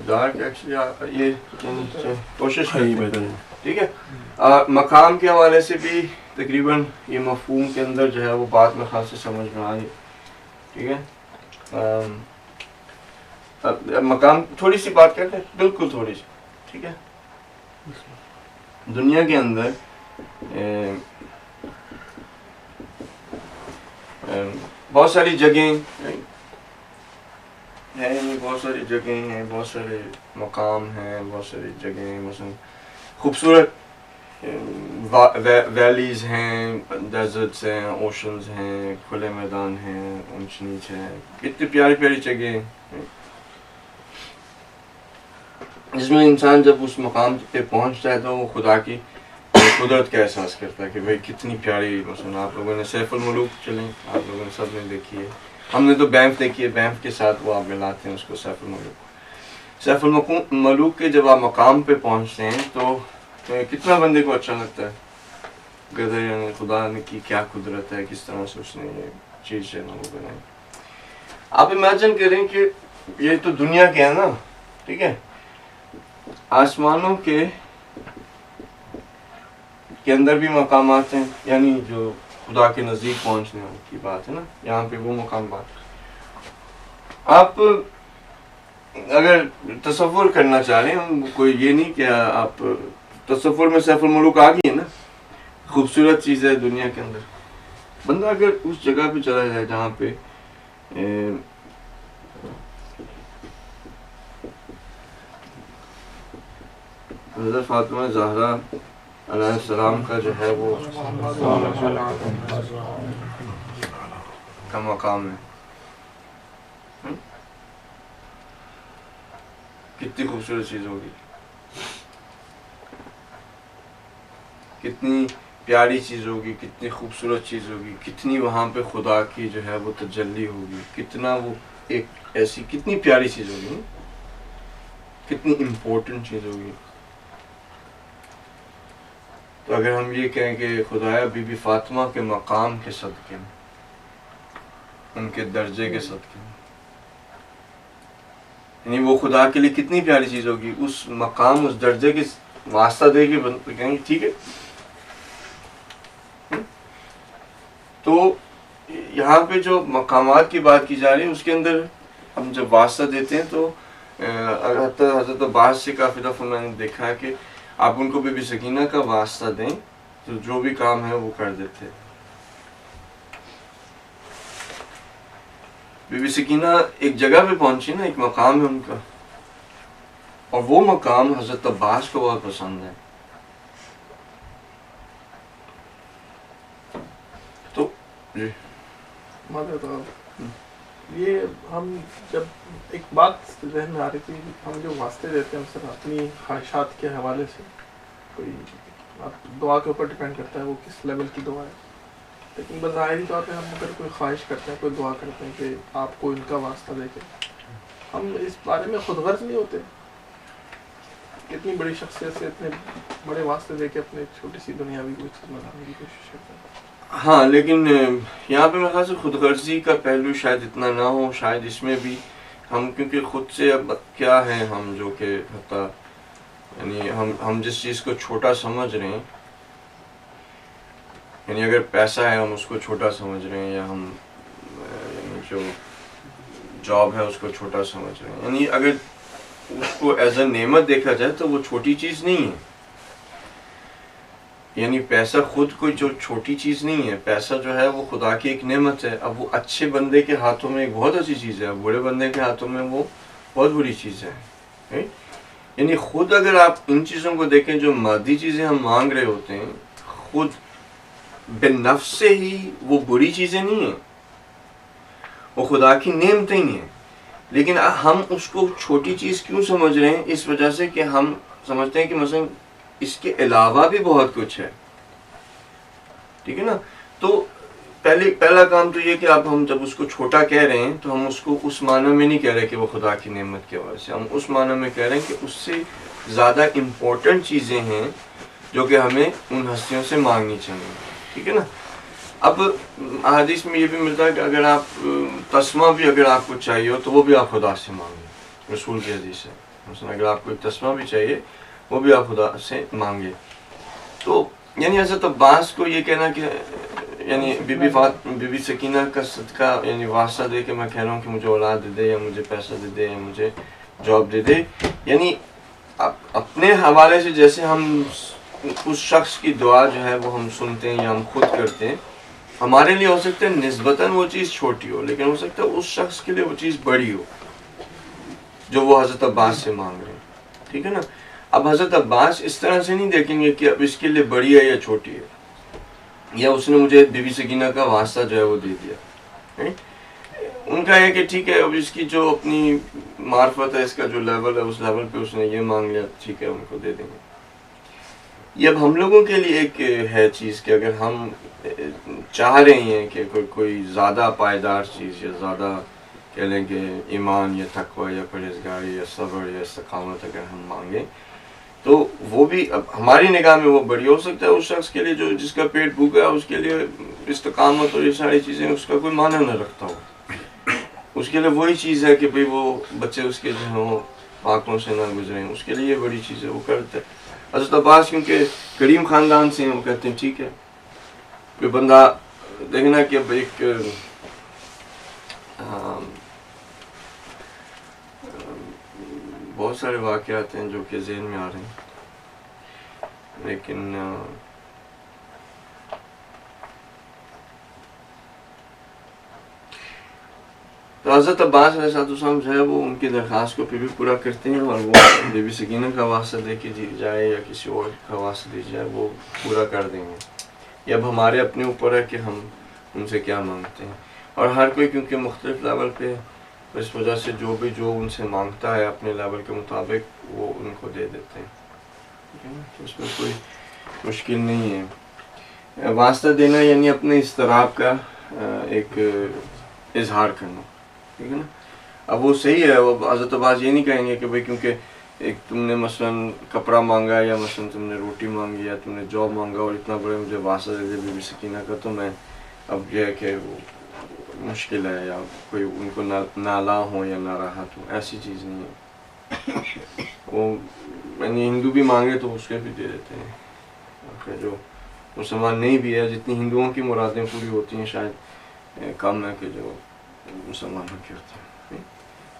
ڈارک ایکچولی یہ کوشش ہاں، یہ کرتے ہیں. بہتر ہے. ٹھیک ہے، مقام کے حوالے سے بھی تقریباً یہ مفہوم کے اندر جو ہے وہ بات میں خاص سے سمجھ میں آئی. ٹھیک ہے، مقام تھوڑی سی بات کرتے ہیں، بالکل تھوڑی سی. ٹھیک ہے، دنیا کے اندر بہت ساری جگہیں ہیں، بہت ساری جگہیں ہیں، بہت سارے مقام ہیں، بہت ساری جگہیں مثلا خوبصورت ویلیز ہیں، ڈیزرٹس ہیں، اوشنز ہیں، کھلے میدان ہیں، اونچ نیچ ہیں، کتنی پیاری پیاری جگہیں ہیں جس میں انسان جب اس مقام پہ پہنچتا ہے تو وہ خدا کی قدرت کا احساس کرتا ہے کہ بھئی کتنی پیاری. مثلا آپ لوگوں نے سیف الملوک چلیں، آپ لوگوں نے سب نے دیکھی ہے، ہم نے تو بینف دیکھی ہے، بینف کے ساتھ وہ آپ ملاتے ہیں اس کو سیف الملوک. سیف الملوک کے جب آپ مقام پہ پہنچتے ہیں تو کتنا بندے کو اچھا لگتا ہے، گدر یعنی خدا نے کی کیا قدرت ہے، کس طرح سے اس نے یہ چیز ہے نا وہ بنائی. آپ امیجن کریں کہ یہ تو دنیا کے ہے نا، ٹھیک ہے، آسمانوں کے اندر بھی مقامات ہیں، یعنی جو خدا کے نزدیک پہنچنے کی بات ہے نا، یہاں پہ وہ مقامات. آپ اگر تصور کرنا چاہ رہے ہیں، کوئی یہ نہیں کہ آپ تصور میں سیف الملوک آ گئی ہے نا، خوبصورت چیز ہے دنیا کے اندر. بندہ اگر اس جگہ پہ چلا جائے جہاں پہ حضرت فاطمہ زہرا علیہ السلام کا جو ہے وہ کا مقام ہے، کتنی خوبصورت چیز ہوگی، کتنی پیاری چیز ہوگی، کتنی خوبصورت چیز ہوگی، کتنی وہاں پہ خدا کی جو ہے وہ تجلی ہوگی، کتنا وہ ایک ایسی کتنی پیاری چیز ہوگی، کتنی امپورٹنٹ چیز ہوگی. تو اگر ہم یہ کہیں کہ خدایا بی بی فاطمہ کے مقام کے صدقے، ان کے درجے کے صدقے، یعنی وہ خدا کے لیے کتنی پیاری چیز ہوگی، اس مقام اس درجے کے واسطہ دے کے کہیں گے ٹھیک ہے. تو یہاں پہ جو مقامات کی بات کی جا رہی ہے اس کے اندر ہم جب واسطہ دیتے ہیں تو حضرت عباس سے کافی دفعہ میں نے دیکھا ہے کہ آپ ان کو بی بی سکینہ کا واسطہ دیں تو جو بھی کام ہے وہ کر دیتے. بی بی سکینہ ایک جگہ پہ پہنچی نا، ایک مقام ہے ان کا، اور وہ مقام حضرت عباس کو بہت پسند ہے. تو جی یہ ہم جب ایک بات ذہن میں آ رہی تھی، ہم جو واسطے دیتے ہیں سر اپنی خواہشات کے حوالے سے، کوئی دعا کے اوپر ڈپینڈ کرتا ہے وہ کس لیول کی دعا ہے، لیکن بظاہری طور پہ ہم اگر کوئی خواہش کرتے ہیں، کوئی دعا کرتے ہیں کہ آپ کو ان کا واسطہ دے کے، ہم اس بارے میں خود غرض نہیں ہوتے اتنی بڑی شخصیت سے اتنے بڑے واسطے دے کے اپنے چھوٹی سی دنیاوی کوئی چیز بنانے کی کوشش کرتے ہیں. ہاں، لیکن یہاں پہ میرے خیال سے خود غرضی کا پہلو شاید اتنا نہ ہو، شاید اس میں بھی ہم کیونکہ خود سے اب کیا ہیں ہم جو کہ حتیٰ یعنی ہم جس چیز کو چھوٹا سمجھ رہے ہیں، یعنی اگر پیسہ ہے ہم اس کو چھوٹا سمجھ رہے ہیں، یا ہم یعنی جو جاب ہے اس کو چھوٹا سمجھ رہے ہیں، یعنی اگر اس کو ایز اے نعمت دیکھا جائے تو وہ چھوٹی چیز نہیں ہے. یعنی پیسہ خود کوئی جو چھوٹی چیز نہیں ہے، پیسہ جو ہے وہ خدا کی ایک نعمت ہے. اب وہ اچھے بندے کے ہاتھوں میں ایک بہت اچھی چیز ہے، برے بندے کے ہاتھوں میں وہ بہت بری چیز ہے. یعنی خود اگر آپ ان چیزوں کو دیکھیں جو مادی چیزیں ہم مانگ رہے ہوتے ہیں خود بالنفس سے ہی وہ بری چیزیں نہیں ہیں, وہ خدا کی نعمتیں ہی ہیں, لیکن ہم اس کو چھوٹی چیز کیوں سمجھ رہے ہیں؟ اس وجہ سے کہ ہم سمجھتے ہیں کہ مثلا اس کے علاوہ بھی بہت کچھ ہے, ٹھیک ہے نا. تو پہلا کام تو یہ کہ اب ہم جب اس کو چھوٹا کہہ رہے ہیں تو ہم اس کو اس معنی میں نہیں کہہ رہے کہ وہ خدا کی نعمت کے حوالے سے, ہم اس معنی میں کہہ رہے ہیں کہ اس سے زیادہ امپورٹنٹ چیزیں ہیں جو کہ ہمیں ان ہستیوں سے مانگنی چاہیے, ٹھیک ہے نا. اب حدیث میں یہ بھی ملتا ہے کہ اگر آپ تسمہ بھی اگر آپ کو چاہیے ہو تو وہ بھی آپ خدا سے مانگیں, رسول کی حدیث ہے. مثلا اگر آپ کو ایک تسمہ بھی چاہیے وہ بھی آپ خدا سے مانگے. تو یعنی حضرت عباس کو یہ کہنا کہ یعنی بی بی سکینہ کا صدقہ یعنی واسطہ دے کے میں کہہ رہا ہوں کہ مجھے اولاد دے دے یا مجھے پیسہ دے دے یا مجھے جاب دے دے, یعنی اپنے حوالے سے جیسے ہم اس شخص کی دعا جو ہے وہ ہم سنتے ہیں یا ہم خود کرتے ہیں, ہمارے لیے ہو سکتا ہے نسبتاً وہ چیز چھوٹی ہو, لیکن ہو سکتا ہے اس شخص کے لیے وہ چیز بڑی ہو جو وہ حضرت عباس سے مانگ رہے ہیں, ٹھیک ہے نا. اب حضرت عباس اس طرح سے نہیں دیکھیں گے کہ اب اس کے لیے بڑی ہے یا چھوٹی ہے, یا اس نے مجھے بی بی سکینہ کا واسطہ جو ہے وہ دے دیا. ان کا ہے کہ ٹھیک ہے اب اس کی جو اپنی معرفت ہے, اس کا جو لیول ہے, اس لیول پہ اس نے یہ مانگ لیا, ٹھیک ہے ان کو دے دیں گے. یہ اب ہم لوگوں کے لیے ایک ہے چیز کہ اگر ہم چاہ رہے ہیں کہ کوئی زیادہ پائیدار چیز یا زیادہ کہہ لیں کہ ایمان یا تقوی یا پرہیزگاری یا صبر یا استقامت اگر ہم مانگیں تو وہ بھی اب ہماری نگاہ میں وہ بڑی ہو سکتا ہے. اس شخص کے لیے جو جس کا پیٹ بھوکا ہے اس کے لیے استقامت اور یہ ساری چیزیں اس کا کوئی معنی نہ رکھتا ہو. اس کے لیے وہی چیز ہے کہ بھئی وہ بچے اس کے جو ہیں آنکھوں سے نہ گزریں, اس کے لیے یہ بڑی چیز ہے, وہ کرتے ہیں. حضرت عباس کیونکہ کریم خاندان سے ہیں, وہ کہتے ہیں ٹھیک ہے. کوئی بندہ دیکھنا کہ اب ایک بہت سارے واقعات ہیں جو کہ ذہن میں آ رہے ہیں, لیکن تو حضرت عباس علیہ السلام جو ہے وہ ان کی درخواست کو پھر بھی پورا کرتے ہیں, اور وہ بی بی سکینہ کا واسطہ دے کے دی جائے یا کسی اور کا واسطہ دی جائے وہ پورا کر دیں گے. یہ اب ہمارے اپنے اوپر ہے کہ ہم ان سے کیا مانگتے ہیں, اور ہر کوئی کیونکہ مختلف لیول پہ اس وجہ سے جو ان سے مانگتا ہے اپنے لیول کے مطابق وہ ان کو دے دیتے ہیں. اس میں کوئی مشکل نہیں ہے. واسطہ دینا یعنی اپنے اضطراب کا ایک اظہار کرنا, ٹھیک ہے نا. اب وہ صحیح ہے, وہ حضرت عباس یہ نہیں کہیں گے کہ بھئی کیونکہ ایک تم نے مثلاً کپڑا مانگا یا مثلاً تم نے روٹی مانگی یا تم نے جاب مانگا اور اتنا بڑے مجھے واسطہ دے دے بی بی سکینہ کا, تو میں اب یہ ہے کہ وہ مشکل ہے یا کوئی ان کو نالا ہو یا ناراحت ہو, ایسی چیز نہیں ہے. وہ یعنی ہندو بھی مانگے تو اس کے بھی دے دیتے ہیں. آخر جو مسلمان نہیں بھی ہے, جتنی ہندوؤں کی مرادیں پوری ہوتی ہیں شاید کم ہے کہ جو مسلمانوں کی ہوتے ہیں,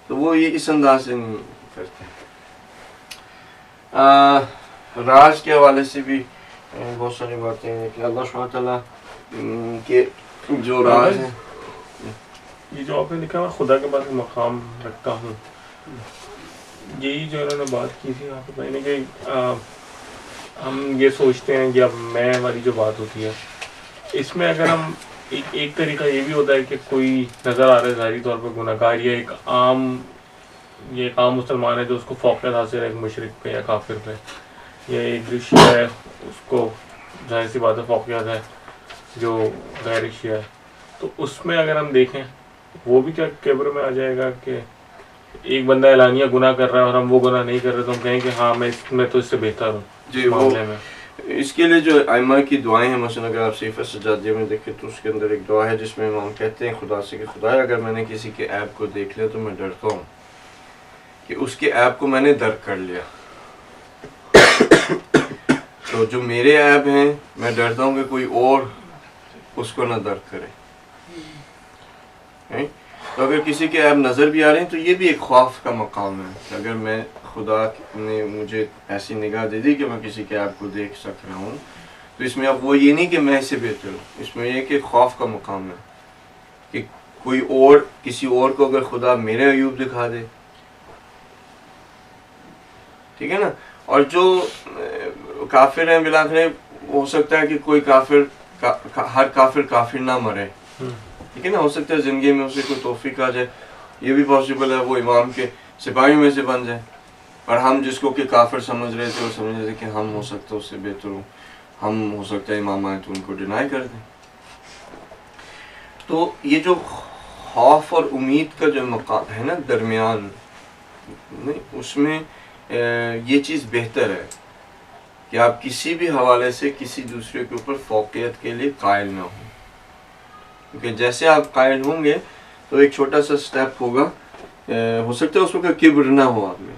تو وہ یہ اس انداز سے نہیں کرتے. راز کے حوالے سے بھی بہت ساری باتیں ہیں کہ اللہ سبحانہ تعالیٰ کے جو راز ہیں, یہ جو آپ نے لکھا میں خدا کے پاس مقام رکھتا ہوں, یہی جو انہوں نے بات کی تھی آپ کو پہلے کہ ہم یہ سوچتے ہیں کہ اب میں والی جو بات ہوتی ہے اس میں اگر ہم ایک طریقہ یہ بھی ہوتا ہے کہ کوئی نظر آ رہا ہے ظاہری طور پہ گناہ گار یا ایک عام مسلمان ہے جو اس کو فوقیت حاصل ہے ایک مشرک پہ یا کافر پہ, یا ایک جو شیعہ ہے اس کو ظاہر سی بات ہے فوقیت ہے جو غیر شیعہ ہے. تو اس میں اگر ہم دیکھیں وہ بھی کیا کیبر میں آ جائے گا کہ ایک بندہ اعلانیہ گناہ کر رہا ہے اور ہم وہ گناہ نہیں کر رہے تو ہم کہیں کہ ہاں میں تو اس سے بہتر ہوں. جی معاملے میں اس کے لیے جو ائمہ کی دعائیں ہیں, مثلا اگر آپ صحیفہ سجادیہ میں دیکھیں تو اس کے اندر ایک دعا ہے جس میں امام کہتے ہیں خدا سے کہ خدا اگر میں نے کسی کے عیب کو دیکھ لیا تو میں ڈرتا ہوں کہ اس کے عیب کو میں نے درک کر لیا. تو جو میرے عیب ہیں میں ڈرتا ہوں کہ کوئی اور اس کو نہ درک کرے. تو اگر کسی کے عیب نظر بھی آ رہے ہیں تو یہ بھی ایک خوف کا مقام ہے کہ اگر میں خدا نے مجھے ایسی نگاہ دے دی کہ میں کسی کے عیب کو دیکھ سک رہا ہوں تو اس میں اب وہ یہ نہیں کہ میں اس سے بہتر ہوں, اس میں یہ کہ خوف کا مقام ہے کہ کوئی اور کسی اور کو اگر خدا میرے عیوب دکھا دے, ٹھیک ہے نا. اور جو کافر ہیں بالآخر ہو سکتا ہے کہ کوئی کافر ہر کافر نہ مرے, ٹھیک ہے نا, ہو سکتا ہے زندگی میں اسے کوئی توفیق آ جائے, یہ بھی پاسبل ہے وہ امام کے سپاہیوں میں سے بن جائے. اور ہم جس کو کہ کافر سمجھ رہے تھے وہ سمجھ رہے تھے کہ ہم ہو سکتا ہے اس سے بہتر ہوں, ہم ہو سکتا ہے امام آئے تو ان کو ڈینائی کر دیں. تو یہ جو خوف اور امید کا جو مقام ہے نا درمیان میں, اس میں یہ چیز بہتر ہے کہ آپ کسی بھی حوالے سے کسی دوسرے کے اوپر فوقیت کے لیے قائل نہ ہوں, کیونکہ جیسے آپ قائل ہوں گے تو ایک چھوٹا سا سٹیپ ہوگا, ہو سکتا ہے اس وقت کبر نہ ہو آپ میں,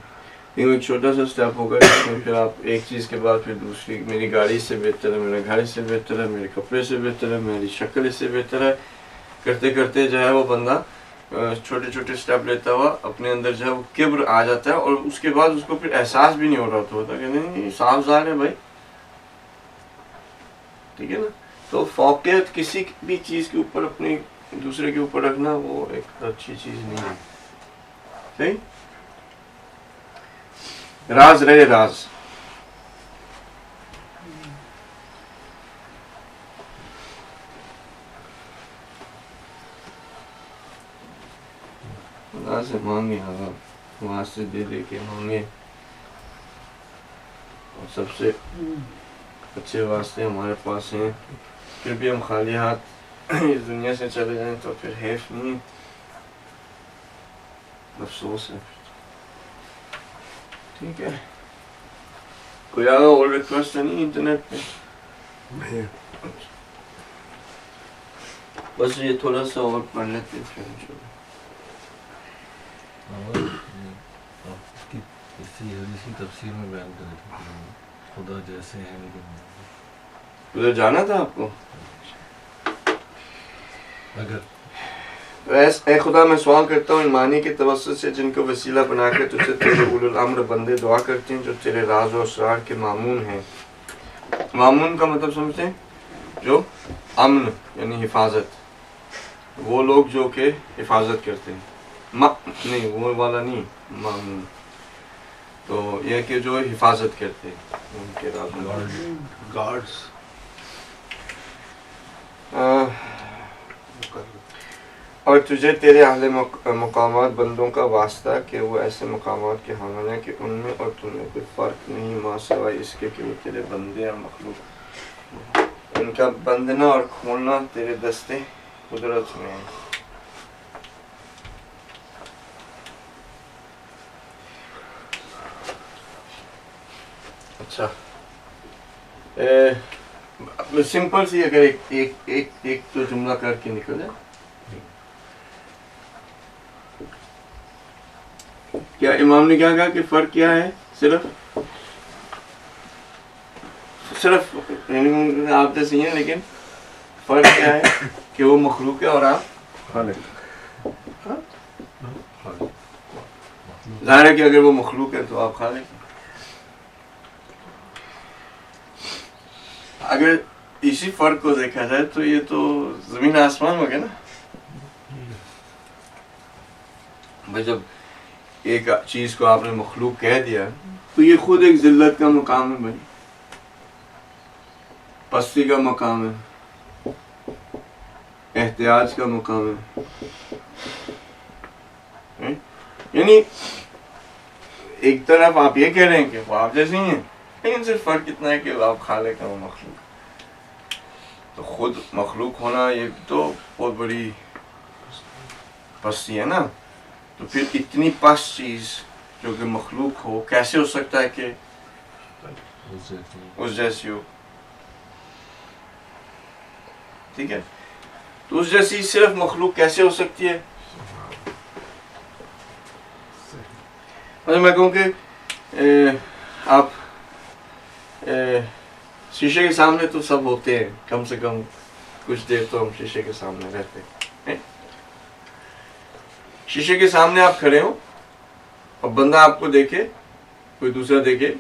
لیکن ایک چھوٹا سا سٹیپ ہوگا جس میں پھر آپ ایک چیز کے بعد پھر دوسری, میری گاڑی سے بہتر ہے, میرا گھر اس سے بہتر ہے, میرے کپڑے سے بہتر ہے, میری شکل اس سے بہتر ہے, کرتے کرتے جو ہے وہ بندہ چھوٹے چھوٹے سٹیپ لیتا ہوا اپنے اندر جو ہے وہ کبر آ جاتا ہے, اور اس کے بعد اس کو پھر احساس بھی نہیں ہو رہا ہوتا کہ نہیں صاف ظاہر ہے بھائی, ٹھیک ہے نا. تو فوقیت کسی بھی چیز کے اوپر اپنی دوسرے کے اوپر رکھنا وہ ایک اچھی چیز نہیں ہے. صحیح, راز رہے راز. اللہ سے مانگے, وہاں سے دے دے کے مانگے, اور سب سے اچھے واسطے ہمارے پاس ہیں, پھر بھی ہم خالی ہاتھ اس دنیا سے چلے جائیں تو پھر حیف نہیں, افسوس ہے. ٹھیک ہے, کوئی آگا اور ریکویسٹ ہے نہیں انٹرنیٹ پہ؟ نہیں. بس یہ تھوڑا سا اور پڑھ لیتے ہیں پھر انشاءاللہ. آپ کی اسی حدیث کی تفسیر میں بیان کر رہے تھے کہ خدا جیسے ہیں لیکن ادھر جانا تھا آپ کو. اگر اے خدا میں سوال کرتا ہوں ان معنی کے توسط سے جن کو وسیلہ بنا کر تجھ سے تیرے اولو الامر بندے دعا کرتے ہیں جو تیرے راز و اسرار کے مامون ہیں. مامون کا مطلب سمجھتے ہیں, جو امن یعنی حفاظت, وہ لوگ جو کہ حفاظت کرتے ہیں, نہیں وہ والا نہیں, مامون تو یہ کہ جو حفاظت کرتے ہیں ان کے راز و گارڈس اور تجھے تیرے اہل مقامات بندوں کا واسطہ کہ وہ ایسے مقامات کے حامل ہیں کہ ان میں اور تم میں کوئی فرق نہیں ماں سوائے اس کے کہ وہ تیرے بندے اور مخلوق, ان کا بندنا اور کھولنا تیرے دستے قدرت میں ہے. اچھا, سمپل سی اگر ایک تو جملہ کر کے نکل جائے, کیا امام نے کیا کہا کہ فرق کیا ہے؟ صرف آپ تو صحیح ہیں, لیکن فرق کیا ہے کہ وہ مخلوق ہے اور آپ خالق. ظاہر ہے کہ اگر وہ مخلوق ہے تو آپ خالق ہیں. اگر اسی فرق کو دیکھا جائے تو یہ تو زمین آسمان ہو گیا نا بھائی. جب ایک چیز کو آپ نے مخلوق کہہ دیا تو یہ خود ایک ذلت کا مقام ہے بھائی, پستی کا مقام ہے, احتیاج کا مقام ہے. یعنی ایک طرف آپ یہ کہہ رہے ہیں کہ وہ آپ جیسے ہی ہیں, لیکن صرف فرق اتنا ہے کہ آپ خالق ہیں وہ مخلوق. تو خود مخلوق ہونا یہ تو بہت بڑی پستی ہے نا. تو پھر اتنی پست چیز جو کہ مخلوق ہو کیسے ہو سکتا ہے کہ اس جیسی ہو؟ ٹھیک ہے, تو اس جیسی صرف مخلوق کیسے ہو سکتی ہے؟ میں کہوں کہ آپ شیشے کے سامنے تو سب ہوتے ہیں, کم سے کم کچھ دیر تو ہم شیشے کے سامنے رہتے ہیں. شیشے کے سامنے آپ کھڑے ہو اور بندہ آپ کو دیکھے, کوئی دوسرا دیکھے,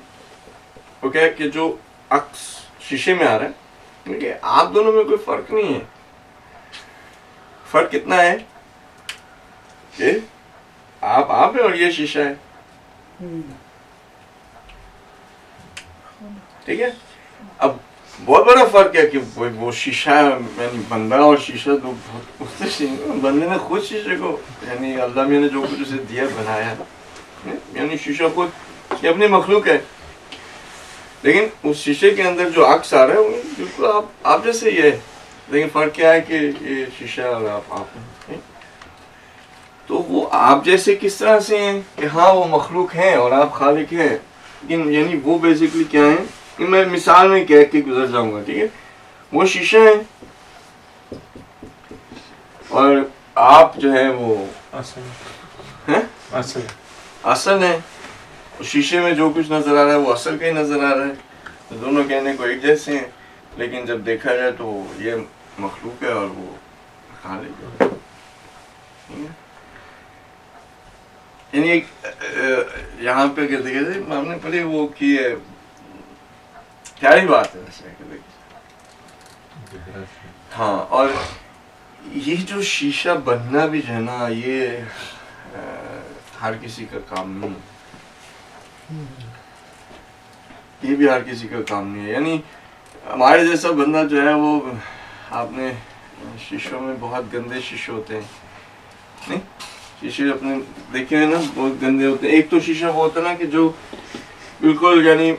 وہ کہے کہ جو عکس شیشے میں آ رہا ہے کہ آپ دونوں میں کوئی فرق نہیں ہے. فرق کتنا ہے کہ آپ ہیں اور یہ شیشہ ہے. ٹھیک ہے. اب بہت بڑا فرق ہے کہ وہ شیشہ یعنی بندہ اور شیشہ تو بہت بندے نے خود شیشے کو یعنی اللہ میں نے جو کچھ اسے دیا بنایا یعنی شیشہ خود یہ اپنی مخلوق ہے, لیکن اس شیشے کے اندر جو عکس آ رہا ہے وہ بالکل آپ جیسے ہی ہے, لیکن فرق کیا ہے کہ یہ شیشہ اور آپ ہیں. تو وہ آپ جیسے کس طرح سے ہیں کہ ہاں وہ مخلوق ہیں اور آپ خالق ہیں, لیکن یعنی وہ بیسکلی کیا ہیں کہ میں مثال میں کہہ کے گزر جاؤں گا, ٹھیک ہے. وہ شیشہ ہیں اور آپ جو ہے وہ اصل ہے. شیشے میں جو کچھ نظر آ رہا ہے وہ اصل کا ہی نظر آ رہا ہے, تو دونوں کہنے کو ایک جیسے ہیں, لیکن جب دیکھا جائے تو یہ مخلوق ہے اور وہ خالق ہے. یعنی یہاں پہ کہتے ہم نے پڑھی وہ کی ہے, پیاری بات ہے ویسے. ہاں, اور یہ جو شیشہ بننا بھی جو ہے نا یہ ہر کسی کا کام نہیں, یہ بھی ہر کسی کا کام نہیں ہے. یعنی ہمارے جیسا بندہ جو ہے وہ آپ نے شیشوں میں بہت گندے شیشے ہوتے ہیں نہیں, شیشے اپنے دیکھے ہیں نا بہت گندے ہوتے ہیں. ایک تو شیشہ وہ ہوتا ہے نا کہ جو بالکل یعنی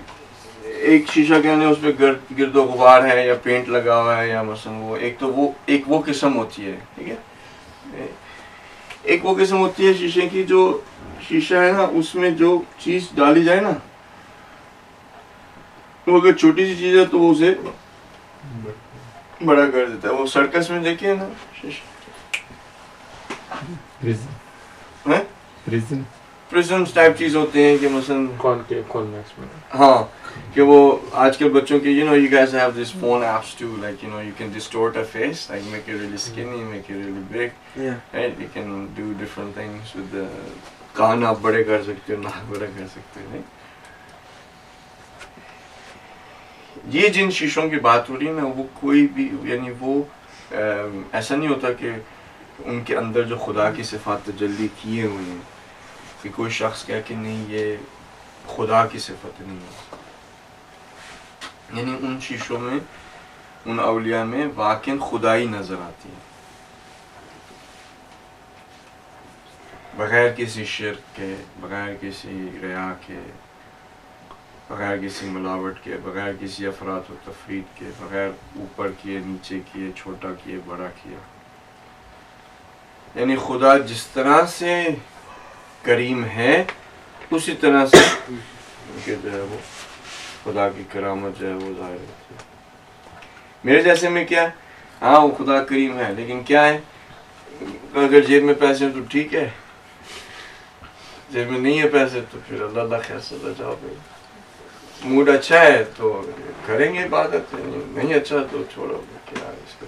ایک شیشہ کہنے اس پہ گرد و غبار ہے یا پینٹ لگا ہوا ہے یا مثلا وہ ایک تو وہ قسم ہوتی ہے, ٹھیک ہے. ایک وہ قسم ہوتی ہے شیشے کی جو شیشہ ہے نا اس میں جو چیز ڈالی جائے نا وہ اگر چھوٹی سی چیز ہے تو وہ اسے بڑا کر دیتا ہے. وہ سرکس میں دیکھیں نا شیشہ پرزمز ٹائپ چیز ہوتے ہیں کہ مثلا ہاں کہ وہ آج کل بچوں کے you know you guys have this phone apps too, like you know you can distort a face, like make it really skinny, make it really big, right? You can do different things with the کان آپ بڑے کر سکتے ہو, ناک بڑا کر سکتے ہو. یہ جن شیشوں کی بات ہو رہی ہے نا وہ کوئی بھی یعنی وہ ایسا نہیں ہوتا کہ ان کے اندر جو خدا کی صفات تجلی کیے ہوئے ہیں کہ کوئی شخص کہہ کہ نہیں یہ خدا کی صفت نہیں ہے. یعنی ان شیشوں میں ان اولیاء میں واقعاً خدائی نظر آتی ہے بغیر کسی شرک کے, بغیر کسی ریا کے, بغیر کسی ملاوٹ کے, بغیر کسی افراط و تفرید کے, بغیر اوپر کیے نیچے کیے, چھوٹا کیے بڑا کیے. یعنی خدا جس طرح سے کریم ہے اسی طرح سے جو ہے وہ خدا کی کرامت جو ہے وہ ظاہر ہوتی ہے. میرے جیسے میں کیا ہاں وہ خدا کریم ہے, لیکن کیا ہے اگر جیب میں پیسے تو ٹھیک ہے, جیب میں نہیں ہے پیسے تو پھر اللہ خیر سے بچاؤ. موڈ اچھا ہے تو کریں گے عبادت, نہیں اچھا تو چھوڑو کیا اس کا.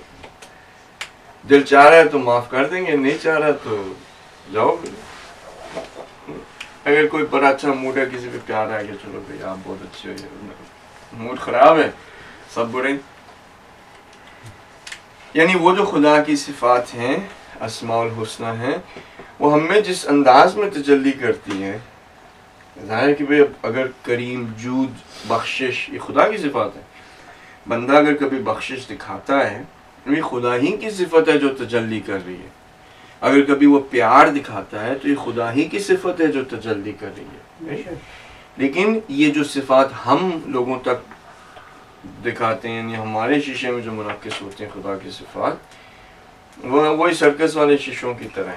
دل چاہ رہا ہے تو معاف کر دیں گے, نہیں چاہ رہا تو جاؤ. اگر کوئی بڑا اچھا موڈ ہے کسی پہ پیار آ گیا چلو بھائی آپ بہت اچھے ہو, موڈ خراب ہے سب برے. یعنی وہ جو خدا کی صفات ہیں اسماء الحسنہ ہیں وہ ہم میں جس انداز میں تجلی کرتی ہیں, ظاہر ہے کہ بھئی اگر کریم جود بخشش یہ خدا کی صفات ہے. بندہ اگر کبھی بخشش دکھاتا ہے یہ خدا ہی کی صفت ہے جو تجلی کر رہی ہے. اگر کبھی وہ پیار دکھاتا ہے تو یہ خدا ہی کی صفت ہے جو تجلی کر رہی ہے. لیکن یہ جو صفات ہم لوگوں تک دکھاتے ہیں یعنی ہمارے شیشے میں جو منعکس ہوتے ہیں خدا کی صفات وہی سرکس والے شیشوں کی طرح ہیں.